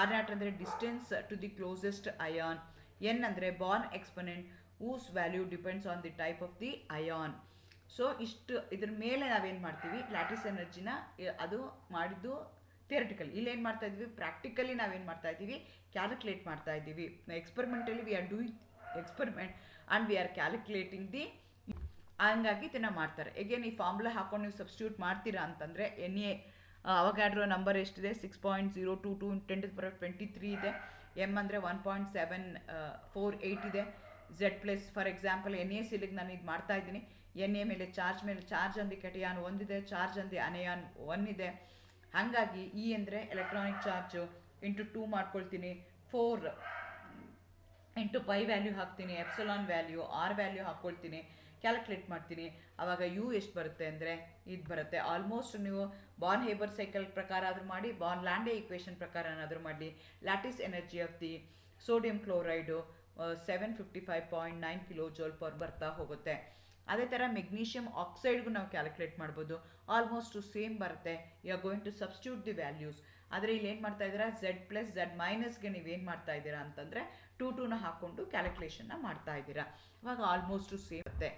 R0 ಅಂದರೆ distance to the closest ion, N ಅಂದರೆ Born exponent whose value depends on the type of the ion. So ಇದ್ರ ಮೇಲೆ ನಾವೇನು ಮಾಡ್ತೀವಿ, lattice ಎನರ್ಜಿನ ಅದು ಮಾಡಿದ್ದು ಥಿಯರಿಟಿಕಲ್. ಇಲ್ಲೇನು ಮಾಡ್ತಾ ಇದ್ವಿ, ಪ್ರಾಕ್ಟಿಕಲಿ ನಾವೇನು ಮಾಡ್ತಾ ಇದ್ದೀವಿ, ಕ್ಯಾಲ್ಕುಲೇಟ್ ಮಾಡ್ತಾ ಇದ್ದೀವಿ. Experimentally we are doing experiment and we are calculating the, ಹಂಗಾಗಿ ಇದನ್ನು ಮಾಡ್ತಾರೆ. ಎಗೇನ್ ಈ ಫಾರ್ಮುಲಾ ಹಾಕೊಂಡು ನೀವು ಸಬ್ಸ್ಟಿಟ್ಯೂಟ್ ಮಾಡ್ತೀರಾ ಅಂತಂದರೆ NA ಅವಗಾಡ್ರೋ ನಂಬರ್ ಎಷ್ಟಿದೆ, 6.022 × 10⁻23 ಇದೆ. M ಅಂದರೆ 1.748 ಇದೆ. Z+ ಫಾರ್ ಎಕ್ಸಾಂಪಲ್ NaCl ನಾನು ಇದು ಮಾಡ್ತಾ ಇದ್ದೀನಿ. NA ಮೇಲೆ ಚಾರ್ಜ್ ಆನ್ ದಿ ಕೆಟಯಾನ್ 1 ಇದೆ, ಚಾರ್ಜ್ ಆನ್ ದಿ ಅನಯಾನ್ 1 ಇದೆ. ಹಾಗಾಗಿ E ಅಂದರೆ ಎಲೆಕ್ಟ್ರಾನಿಕ್ ಚಾರ್ಜು ಇಂಟು 2 ಮಾಡ್ಕೊಳ್ತೀನಿ, 4 ಇಂಟು ಪೈ ವ್ಯಾಲ್ಯೂ ಹಾಕ್ತೀನಿ, ಎಪ್ಸಿಲಾನ್ ವ್ಯಾಲ್ಯೂ, R ವ್ಯಾಲ್ಯೂ ಹಾಕ್ಕೊಳ್ತೀನಿ, ಕ್ಯಾಲ್ಕುಲೇಟ್ ಮಾಡ್ತೀನಿ. ಆವಾಗ U ಎಷ್ಟು ಬರುತ್ತೆ ಅಂದರೆ ಇದು ಬರುತ್ತೆ. ಆಲ್ಮೋಸ್ಟ್ ನೀವು ಬಾರ್ನ್ ಹೇಬರ್ ಸೈಕಲ್ ಪ್ರಕಾರ ಆದರೂ ಮಾಡಿ, ಬಾರ್ನ್-ಲ್ಯಾಂಡೆ ಈಕ್ವೇಷನ್ ಪ್ರಕಾರ ಏನಾದರೂ ಮಾಡಿ, lattice energy of the sodium chloride 755.9 kJ ಬರ್ತಾ ಹೋಗುತ್ತೆ. ಅದೇ ಥರ ಮೆಗ್ನೀಷಿಯಂ ಆಕ್ಸೈಡ್ಗೂ ನಾವು ಕ್ಯಾಲ್ಕುಲೇಟ್ ಮಾಡ್ಬೋದು, ಆಲ್ಮೋಸ್ಟ್ ಸೇಮ್ ಬರುತ್ತೆ. You are going to substitute the values. ಆದರೆ ಇಲ್ಲಿ ಏನು ಮಾಡ್ತಾ ಇದ್ದೀರಾ, Z+ Z- ನೀವೇನು ಮಾಡ್ತಾ ಇದ್ದೀರಾ ಅಂತಂದರೆ 2 ಹಾಕ್ಕೊಂಡು ಕ್ಯಾಲ್ಕುಲೇಷನ್ನ ಮಾಡ್ತಾ ಇದ್ದೀರಾ. ಅವಾಗ ಆಲ್ಮೋಸ್ಟ್ ಸೇಮ್ ಇರುತ್ತೆ.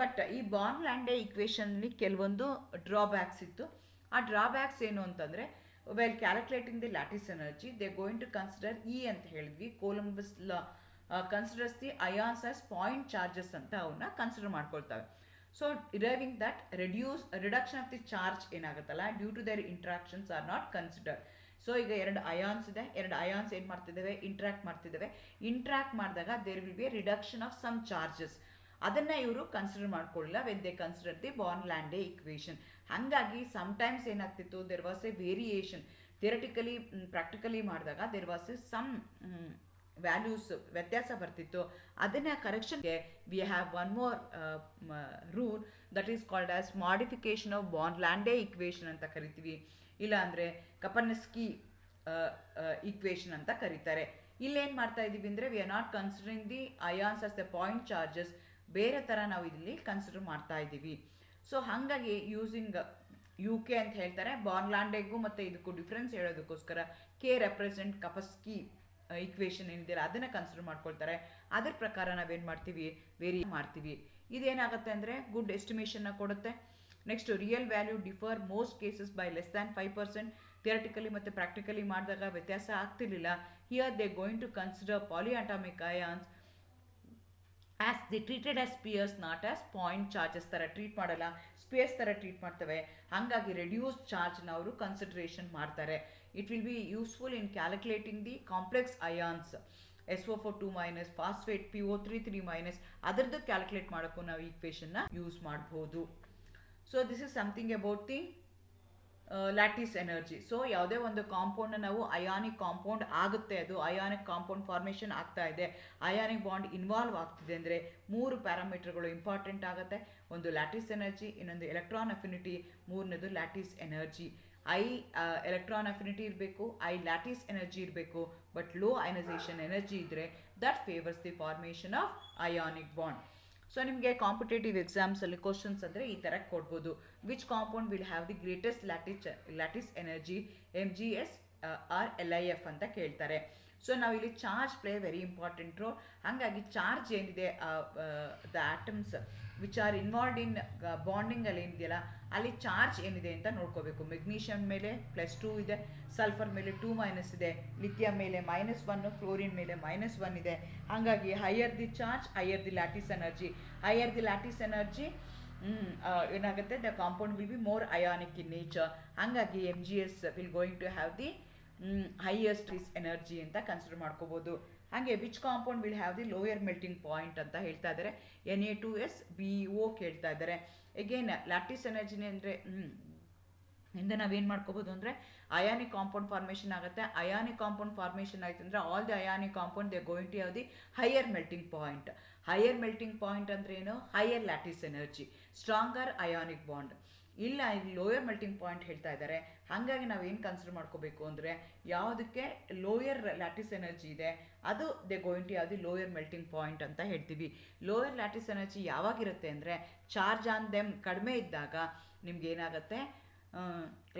ಬಟ್ ಈ ಬಾರ್ನ್-ಲ್ಯಾಂಡೆ ಈಕ್ವೇಷನ್ಲಿ ಕೆಲವೊಂದು ಡ್ರಾಬ್ಯಾಕ್ಸ್ ಇತ್ತು. ಆ ಡ್ರಾಬ್ಯಾಕ್ಸ್ ಏನು ಅಂತಂದರೆ, well calculating the lattice energy they going to consider E ಅಂತ ಹೇಳಿದ್ವಿ. Coulomb's law considers the ions as point charges ಅಂತ ಅವನ್ನ ಕನ್ಸಿಡರ್ ಮಾಡ್ಕೊಳ್ತವೆ. So deriving that reduction of the charge ಏನಾಗುತ್ತಲ್ಲ, due to their interactions are not considered. So ಈಗ 2 ions ಇದೆ, 2 ions ಏನು ಮಾಡ್ತಿದ್ದಾವೆ, ಇಂಟ್ರಾಕ್ಟ್ ಮಾಡ್ತಿದ್ದಾವೆ. ಇಂಟ್ರಾಕ್ಟ್ ಮಾಡಿದಾಗ there will be reduction of some charges. ಅದನ್ನು ಇವರು ಕನ್ಸಿಡರ್ ಮಾಡ್ಕೊಳ್ಳಿಲ್ಲ when they consider the Born Lande equation. ಹಾಗಾಗಿ ಸಮ್ಟೈಮ್ಸ್ ಏನಾಗ್ತಿತ್ತು, there was a variation. Theoretically practically ಮಾಡಿದಾಗ there was a some values ವ್ಯತ್ಯಾಸ ಬರ್ತಿತ್ತು. ಅದನ್ನು ಕರೆಕ್ಷನ್ಗೆ we have one more rule that is called as modification of Born Lande equation ಅಂತ ಕರಿತೀವಿ. ಇಲ್ಲಾಂದರೆ ಕಪರ್ನಿಸ್ಕಿ ಈಕ್ವೇಷನ್ ಅಂತ ಕರೀತಾರೆ. ಇಲ್ಲೇನು ಮಾಡ್ತಾ ಇದ್ದೀವಿ ಅಂದರೆ, we are not considering the ions as the point charges, ಬೇರೆ ಥರ ನಾವು ಇಲ್ಲಿ ಕನ್ಸಿಡರ್ ಮಾಡ್ತಾ ಇದ್ದೀವಿ. ಸೊ ಹಾಗಾಗಿ ಯೂಸಿಂಗ್ UK ಅಂತ ಹೇಳ್ತಾರೆ. ಬಾರ್ನ್-ಲ್ಯಾಂಡೆಗೂ ಮತ್ತು ಇದಕ್ಕೂ ಡಿಫ್ರೆನ್ಸ್ ಹೇಳೋದಕ್ಕೋಸ್ಕರ K ರೆಪ್ರೆಸೆಂಟ್ ಕಪಸ್ಕಿ ಈಕ್ವೇಷನ್ ಏನಿದೆಯಲ್ಲ ಅದನ್ನು ಕನ್ಸಿಡರ್ ಮಾಡ್ಕೊಳ್ತಾರೆ. ಅದರ ಪ್ರಕಾರ ನಾವೇನು ಮಾಡ್ತೀವಿ, ವೇರಿ ಮಾಡ್ತೀವಿ. ಇದೇನಾಗುತ್ತೆ ಅಂದರೆ ಗುಡ್ ಎಸ್ಟಿಮೇಷನ್ನ ಕೊಡುತ್ತೆ. Next real value differ most cases by less than 5%. Theoretically ಮತ್ತು ಪ್ರಾಕ್ಟಿಕಲಿ ಮಾಡಿದಾಗ ವ್ಯತ್ಯಾಸ ಆಗ್ತಿರ್ಲಿಲ್ಲ. Here they going to consider polyatomic ions as the treated as spheres, not as point charges ಥರ ಟ್ರೀಟ್ ಮಾಡಲ್ಲ, ಸ್ಪಿಯರ್ಸ್ ಥರ ಟ್ರೀಟ್ ಮಾಡ್ತವೆ. ಹಾಗಾಗಿ ರೆಡ್ಯೂಸ್ ಚಾರ್ಜ್ನ ಅವರು ಕನ್ಸಿಡರೇಷನ್ ಮಾಡ್ತಾರೆ. It will be useful in calculating the complex ions, SO4 2-, phosphate PO3 3-, ಅದರದ್ದು calculate ಮಾಡೋಕ್ಕೂ ನಾವು ಈಕ್ವೇಷನ್ನ ಯೂಸ್ ಮಾಡ್ಬೋದು. So this is something about the lattice energy. So ಯಾವುದೇ ಒಂದು ಕಾಂಪೌಂಡ್ನ ನಾವು ಅಯಾನಿಕ್ ಕಾಂಪೌಂಡ್ ಆಗುತ್ತೆ, ಅದು ಅಯಾನಿಕ್ ಕಾಂಪೌಂಡ್ ಫಾರ್ಮೇಷನ್ ಆಗ್ತಾ ಇದೆ, ಅಯಾನಿಕ್ ಬಾಂಡ್ ಇನ್ವಾಲ್ವ್ ಆಗ್ತಿದೆ ಅಂದರೆ 3 ಪ್ಯಾರಾಮೀಟರ್ಗಳು ಇಂಪಾರ್ಟೆಂಟ್ ಆಗುತ್ತೆ. ಒಂದು ಲ್ಯಾಟಿಸ್ ಎನರ್ಜಿ, ಇನ್ನೊಂದು ಎಲೆಕ್ಟ್ರಾನ್ ಅಫಿನಿಟಿ, ಮೂರನೇದು ಲ್ಯಾಟಿಸ್ ಎನರ್ಜಿ. ಎಲೆಕ್ಟ್ರಾನ್ ಅಫಿನಿಟಿ ಇರಬೇಕು, ಲ್ಯಾಟಿಸ್ ಎನರ್ಜಿ ಇರಬೇಕು. ಬಟ್ ಲೋ ಅಯನೈಸೇಷನ್ ಎನರ್ಜಿ ಇದ್ದರೆ that favours the formation of ionic bond. So ನಿಮಗೆ ಕಾಂಪಿಟೇಟಿವ್ ಎಕ್ಸಾಮ್ಸಲ್ಲಿ ಕ್ವಶನ್ಸ್ ಅಂದರೆ ಈ ಥರ ಕೊಡ್ಬೋದು. Which compound will have the greatest lattice energy, MgS or LIF ಅಂತ ಕೇಳ್ತಾರೆ. ಸೊ ನಾವಿಲ್ಲಿ charge play very important role. ಹಾಗಾಗಿ ಚಾರ್ಜ್ ಏನಿದೆ, the atoms which are involved in ಬಾಂಡಿಂಗಲ್ಲಿ ಏನಿದೆಯಲ್ಲ ಅಲ್ಲಿ ಚಾರ್ಜ್ ಏನಿದೆ ಅಂತ ನೋಡ್ಕೋಬೇಕು. ಮೆಗ್ನೀಷಿಯಮ್ ಮೇಲೆ +2 ಇದೆ, ಸಲ್ಫರ್ ಮೇಲೆ 2- ಇದೆ, ಲಿಥಿಯಂ ಮೇಲೆ -1, ಫ್ಲೋರಿನ್ ಮೇಲೆ -1 ಇದೆ. ಹಾಗಾಗಿ higher the charge, higher the lattice energy. Higher the lattice energy ಏನಾಗುತ್ತೆ, the compound will be more ionic in nature. ಹಾಗಾಗಿ MgS will going to have the highest energy ಅಂತ ಕನ್ಸಿಡರ್ ಮಾಡ್ಕೋಬೋದು. ಹಾಗೆ which compound will have the lower melting point ಅಂತ ಹೇಳ್ತಾ ಇದ್ದಾರೆ. Na2S BO ಕೇಳ್ತಾ ಇದ್ದಾರೆ. ಎಗೇನ್ ಲ್ಯಾಟಿಸ್ ಎನರ್ಜಿನೇ ಅಂದರೆ ಇಂದ ನಾವೇನು ಮಾಡ್ಕೋಬೋದು ಅಂದರೆ ಅಯಾನಿಕ್ ಕಾಂಪೌಂಡ್ ಫಾರ್ಮೇಷನ್ ಆಗುತ್ತೆ. ಅಯಾನಿಕ್ ಕಾಂಪೌಂಡ್ ಫಾರ್ಮೇಷನ್ ಆಯಿತು ಅಂದರೆ all the ionic compound they going to have the higher melting point. Higher melting point ಅಂದರೆ ಏನು, higher lattice energy, stronger ionic bond. ಇಲ್ಲ ಇಲ್ಲಿ ಲೋಯರ್ ಮೆಲ್ಟಿಂಗ್ ಪಾಯಿಂಟ್ ಹೇಳ್ತಾ ಇದ್ದಾರೆ. ಹಾಗಾಗಿ ನಾವೇನು ಕನ್ಸಿಡರ್ ಮಾಡ್ಕೋಬೇಕು ಅಂದರೆ ಯಾವುದಕ್ಕೆ ಲೋಯರ್ ಲ್ಯಾಟಿಸ್ ಎನರ್ಜಿ ಇದೆ ಅದು they going to have the lower melting point ಅಂತ ಹೇಳ್ತೀವಿ. ಲೋಯರ್ ಲ್ಯಾಟಿಸ್ ಎನರ್ಜಿ ಯಾವಾಗಿರುತ್ತೆ ಅಂದರೆ ಚಾರ್ಜ್ ಆನ್ ದೆಮ್ ಕಡಿಮೆ ಇದ್ದಾಗ ನಿಮ್ಗೆ ಏನಾಗುತ್ತೆ,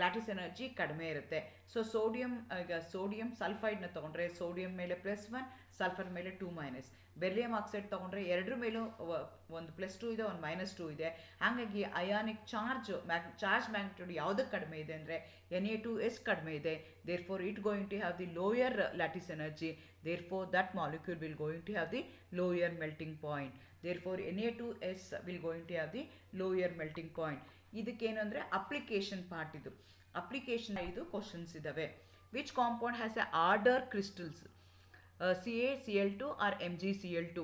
ಲ್ಯಾಟಿಸ್ ಎನರ್ಜಿ ಕಡಿಮೆ ಇರುತ್ತೆ. ಸೊ ಸೋಡಿಯಂ ಸಲ್ಫೈಡ್ನ ತೊಗೊಂಡ್ರೆ ಸೋಡಿಯಂ ಮೇಲೆ +1, ಸಲ್ಫರ್ ಮೇಲೆ 2-. ಬೆರಿಲಿಯಂ ಆಕ್ಸೈಡ್ ತೊಗೊಂಡ್ರೆ ಎರಡರ ಮೇಲೂ ಒಂದು +2 ಇದೆ, ಒಂದು -2 ಇದೆ. ಹಾಗಾಗಿ ಅಯಾನಿಕ್ ಚಾರ್ಜ್ ಮ್ಯಾಗ್ನಿಟ್ಯೂಡ್ ಯಾವುದಕ್ಕೆ ಕಡಿಮೆ ಇದೆ ಅಂದರೆ Na2S ಕಡಿಮೆ ಇದೆ. Therefore it going to have the lower lattice energy. Therefore that molecule will going to have the lower melting point. Therefore Na2S will going to have the lower melting point. ಇದಕ್ಕೇನು ಅಂದರೆ application part. Application 5 questions ಇದ್ದಾವೆ. Which compound has a order crystals CaCl2 or MgCl2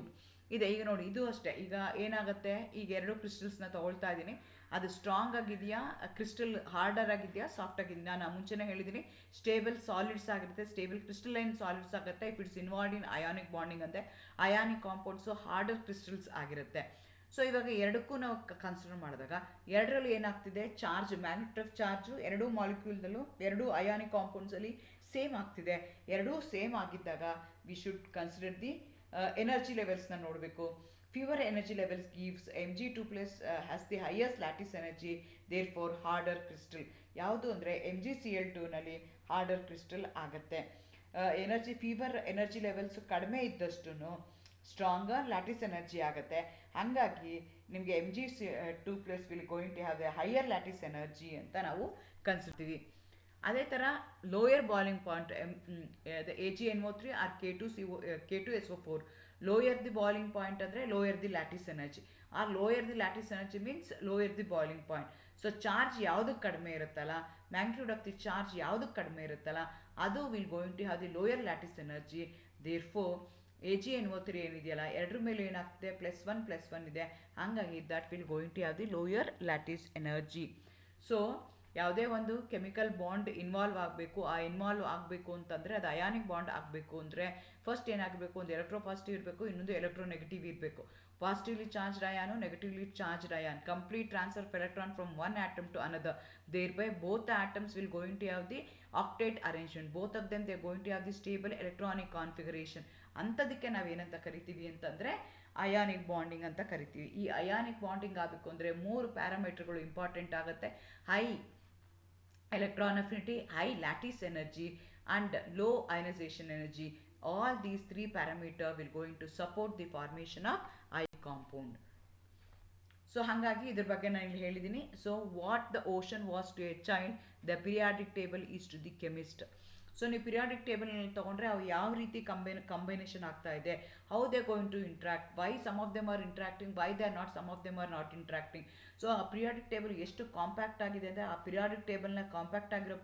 ಇದೆ. ಈಗ ನೋಡಿ, ಇದು ಅಷ್ಟೇ. ಈಗ ಏನಾಗುತ್ತೆ, ಈಗ 2 ಕ್ರಿಸ್ಟಲ್ಸ್ನ ತೊಗೊಳ್ತಾ ಇದ್ದೀನಿ. ಅದು ಸ್ಟ್ರಾಂಗ್ ಆಗಿದೆಯಾ, ಕ್ರಿಸ್ಟಲ್ ಹಾರ್ಡರ್ ಆಗಿದೆಯಾ, ಸಾಫ್ಟ್ ಆಗಿದೆಯಾ. ನಾನು ಮುಂಚೆನೇ ಹೇಳಿದ್ದೀನಿ ಸ್ಟೇಬಲ್ ಸಾಲಿಡ್ಸ್ ಆಗಿರುತ್ತೆ, ಸ್ಟೇಬಲ್ ಕ್ರಿಸ್ಟಲೈನ್ ಸಾಲಿಡ್ಸ್ ಆಗುತ್ತೆ if it's involved in ionic bonding. ಅಂತೆ ಅಯಾನಿಕ್ ಕಾಂಪೌಂಡ್ಸು ಹಾರ್ಡರ್ ಕ್ರಿಸ್ಟಲ್ಸ್ ಆಗಿರುತ್ತೆ. ಸೊ ಇವಾಗ ಎರಡಕ್ಕೂ ನಾವು ಕನ್ಸಿಡರ್ ಮಾಡಿದಾಗ ಎರಡರಲ್ಲಿ ಏನಾಗ್ತಿದೆ, ಚಾರ್ಜ್ ಮ್ಯಾಗ್ನೆಟ್ ಆಫ್ ಚಾರ್ಜು ಎರಡೂ ಮಾಲಿಕ್ಯೂಲ್ದಲ್ಲೂ ಎರಡೂ ಅಯಾನಿಕ್ ಕಾಂಪೌಂಡ್ಸಲ್ಲಿ ಸೇಮ್ ಆಗ್ತಿದೆ. ಎರಡೂ ಸೇಮ್ ಆಗಿದ್ದಾಗ we should consider the energy ಲೆವೆಲ್ಸ್ನ ನೋಡಬೇಕು. Fewer energy levels gives Mg2+ has the highest lattice energy. There harder crystal ಯಾವುದು ಅಂದರೆ MgCl2ನಲ್ಲಿ ಹಾರ್ಡರ್ ಕ್ರಿಸ್ಟಲ್ ಆಗುತ್ತೆ. ಫೀವರ್ ಎನರ್ಜಿ ಲೆವೆಲ್ಸ್ ಕಡಿಮೆ ಇದ್ದಷ್ಟು ಸ್ಟ್ರಾಂಗರ್ ಲ್ಯಾಟಿಸ್ ಎನರ್ಜಿ ಆಗುತ್ತೆ. ಹಾಗಾಗಿ ನಿಮಗೆ Mg2+ will going to have a higher lattice energy ಅಂತ ನಾವು ಕನ್ಸಿರ್ತೀವಿ. ಅದೇ ಥರ lower boiling point AgNO3 or K2SO4. Lower the boiling point ಅಂದರೆ lower the lattice energy. Or lower the lattice energy means lower the boiling point. So charge ಯಾವುದಕ್ಕೆ ಕಡಿಮೆ ಇರುತ್ತಲ್ಲ, magnitude of the charge ಯಾವುದಕ್ಕೆ ಕಡಿಮೆ ಇರುತ್ತಲ್ಲ ಅದು will going to have the lower lattice energy. Therefore AgNO3 ಏನಿದೆಯಲ್ಲ ಎರಡರ ಮೇಲೆ ಏನಾಗ್ತದೆ, +1 ಇದೆ. ಹಾಗಾಗಿ that will going to have the lower lattice energy. So ಯಾವುದೇ ಒಂದು ಕೆಮಿಕಲ್ ಬಾಂಡ್ ಇನ್ವಾಲ್ವ್ ಆಗಬೇಕು, ಆ ಇನ್ವಾಲ್ವ್ ಆಗಬೇಕು ಅಂತಂದರೆ ಅದು ಅಯಾನಿಕ್ ಬಾಂಡ್ ಆಗಬೇಕು ಅಂದರೆ ಫಸ್ಟ್ ಏನಾಗಬೇಕು, ಒಂದು ಎಲೆಕ್ಟ್ರೋಪಾಸಿಟಿವ್ ಇರಬೇಕು, ಇನ್ನೊಂದು ಎಲೆಕ್ಟ್ರೋನೆಗೆಟಿವ್ ಇರಬೇಕು. Positively charged ion, negatively charged ion. Complete transfer of electron from one atom to another. Thereby both the atoms will going to have the octet arrangement. Both of them they are going to have the stable electronic configuration. ಅಂಥದಕ್ಕೆ ನಾವೇನಂತ ಕರಿತೀವಿ ಅಂತಂದರೆ ionic bonding ಅಂತ ಕರಿತೀವಿ. ಈ ionic bonding ಆಗಬೇಕು ಅಂದರೆ 3 ಪ್ಯಾರಾಮೀಟರ್ಗಳು important ಆಗುತ್ತೆ. High electron affinity, high lattice energy and low ionization energy. All these 3 parameters will going to support the formation of ionic compound. So ಹಾಗಾಗಿ ಇದ್ರ ಬಗ್ಗೆ ನಾನು ಇಲ್ಲಿ ಹೇಳಿದ್ದೀನಿ. So what the ocean was to a child, the periodic table is to the chemist. So ನೀವು periodic ಟೇಬಲ್ನಲ್ಲಿ ತೊಗೊಂಡ್ರೆ ಅವು ಯಾವ ರೀತಿ ಕಂಬೈನೇಷನ್ ಆಗ್ತಾ ಇದೆ, how they going to interact, why some of them are interacting, why they are not, some of them are not interacting. So ಆ periodic table ಎಷ್ಟು ಕಾಂಪ್ಯಾಕ್ಟ್ ಆಗಿದೆ ಅಂದರೆ ಆ ಪಿರಿಯಾಡಿಕ್ ಟೇಬಲ್ನ ಕಾಂಪ್ಯಾಕ್ಟ್ ಆಗಿರೋ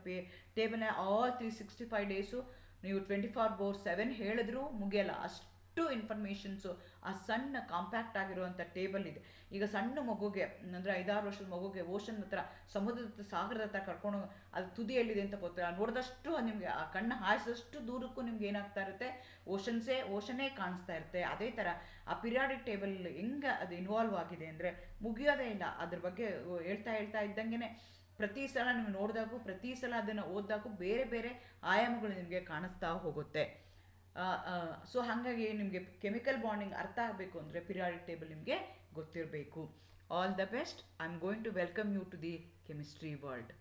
ಟೇಬಲ್ನ ಆಲ್ 365 ಡೇಸು ನೀವು 24/7 ಹೇಳಿದ್ರೂ ಮುಗಿಯಲ್ಲ, ಅಷ್ಟು ಇನ್ಫಾರ್ಮೇಷನ್ಸು ಆ ಸಣ್ಣ ಕಾಂಪ್ಯಾಕ್ಟ್ ಆಗಿರುವಂಥ ಟೇಬಲ್ ಇದೆ. ಈಗ ಸಣ್ಣ ಮಗುಗೆ ಅಂದರೆ 5-6 ವರ್ಷದ ಮಗುಗೆ ಓಷನ್ ಹತ್ರ, ಸಮುದ್ರದ ಸಾಗರದ ಹತ್ರ ಕರ್ಕೊಂಡು ಅದು ತುದಿಯಲ್ಲಿದೆ ಅಂತ ಗೊತ್ತಿಲ್ಲ, ನೋಡಿದಷ್ಟು ನಿಮಗೆ ಆ ಕಣ್ಣು ಹಾಯಿಸಿದಷ್ಟು ದೂರಕ್ಕೂ ನಿಮ್ಗೆ ಏನಾಗ್ತಾ ಇರುತ್ತೆ, ಓಷನ್ನೇ ಕಾಣಿಸ್ತಾ ಇರುತ್ತೆ. ಅದೇ ಥರ ಆ ಪಿರಿಯಾಡಿಕ್ ಟೇಬಲ್ ಹೆಂಗೆ ಅದು ಇನ್ವಾಲ್ವ್ ಆಗಿದೆ ಅಂದರೆ ಮುಗಿಯೋದೇ ಇಲ್ಲ. ಅದ್ರ ಬಗ್ಗೆ ಹೇಳ್ತಾ ಇದ್ದಂಗೆ ಪ್ರತಿ ಸಲ ನೀವು ನೋಡಿದಾಗೂ, ಪ್ರತಿ ಸಲ ಅದನ್ನು ಓದಿದಾಗೂ ಬೇರೆ ಬೇರೆ ಆಯಾಮಗಳು ನಿಮಗೆ ಕಾಣಿಸ್ತಾ ಹೋಗುತ್ತೆ. ಸೊ ಹಾಗಾಗಿ ನಿಮಗೆ ಕೆಮಿಕಲ್ ಬಾಂಡಿಂಗ್ ಅರ್ಥ ಆಗಬೇಕು ಅಂದರೆ ಪಿರಿಯಾಡಿಕ್ ಟೇಬಲ್ ನಿಮಗೆ ಗೊತ್ತಿರಬೇಕು. All the best. I am going to welcome you to the chemistry world.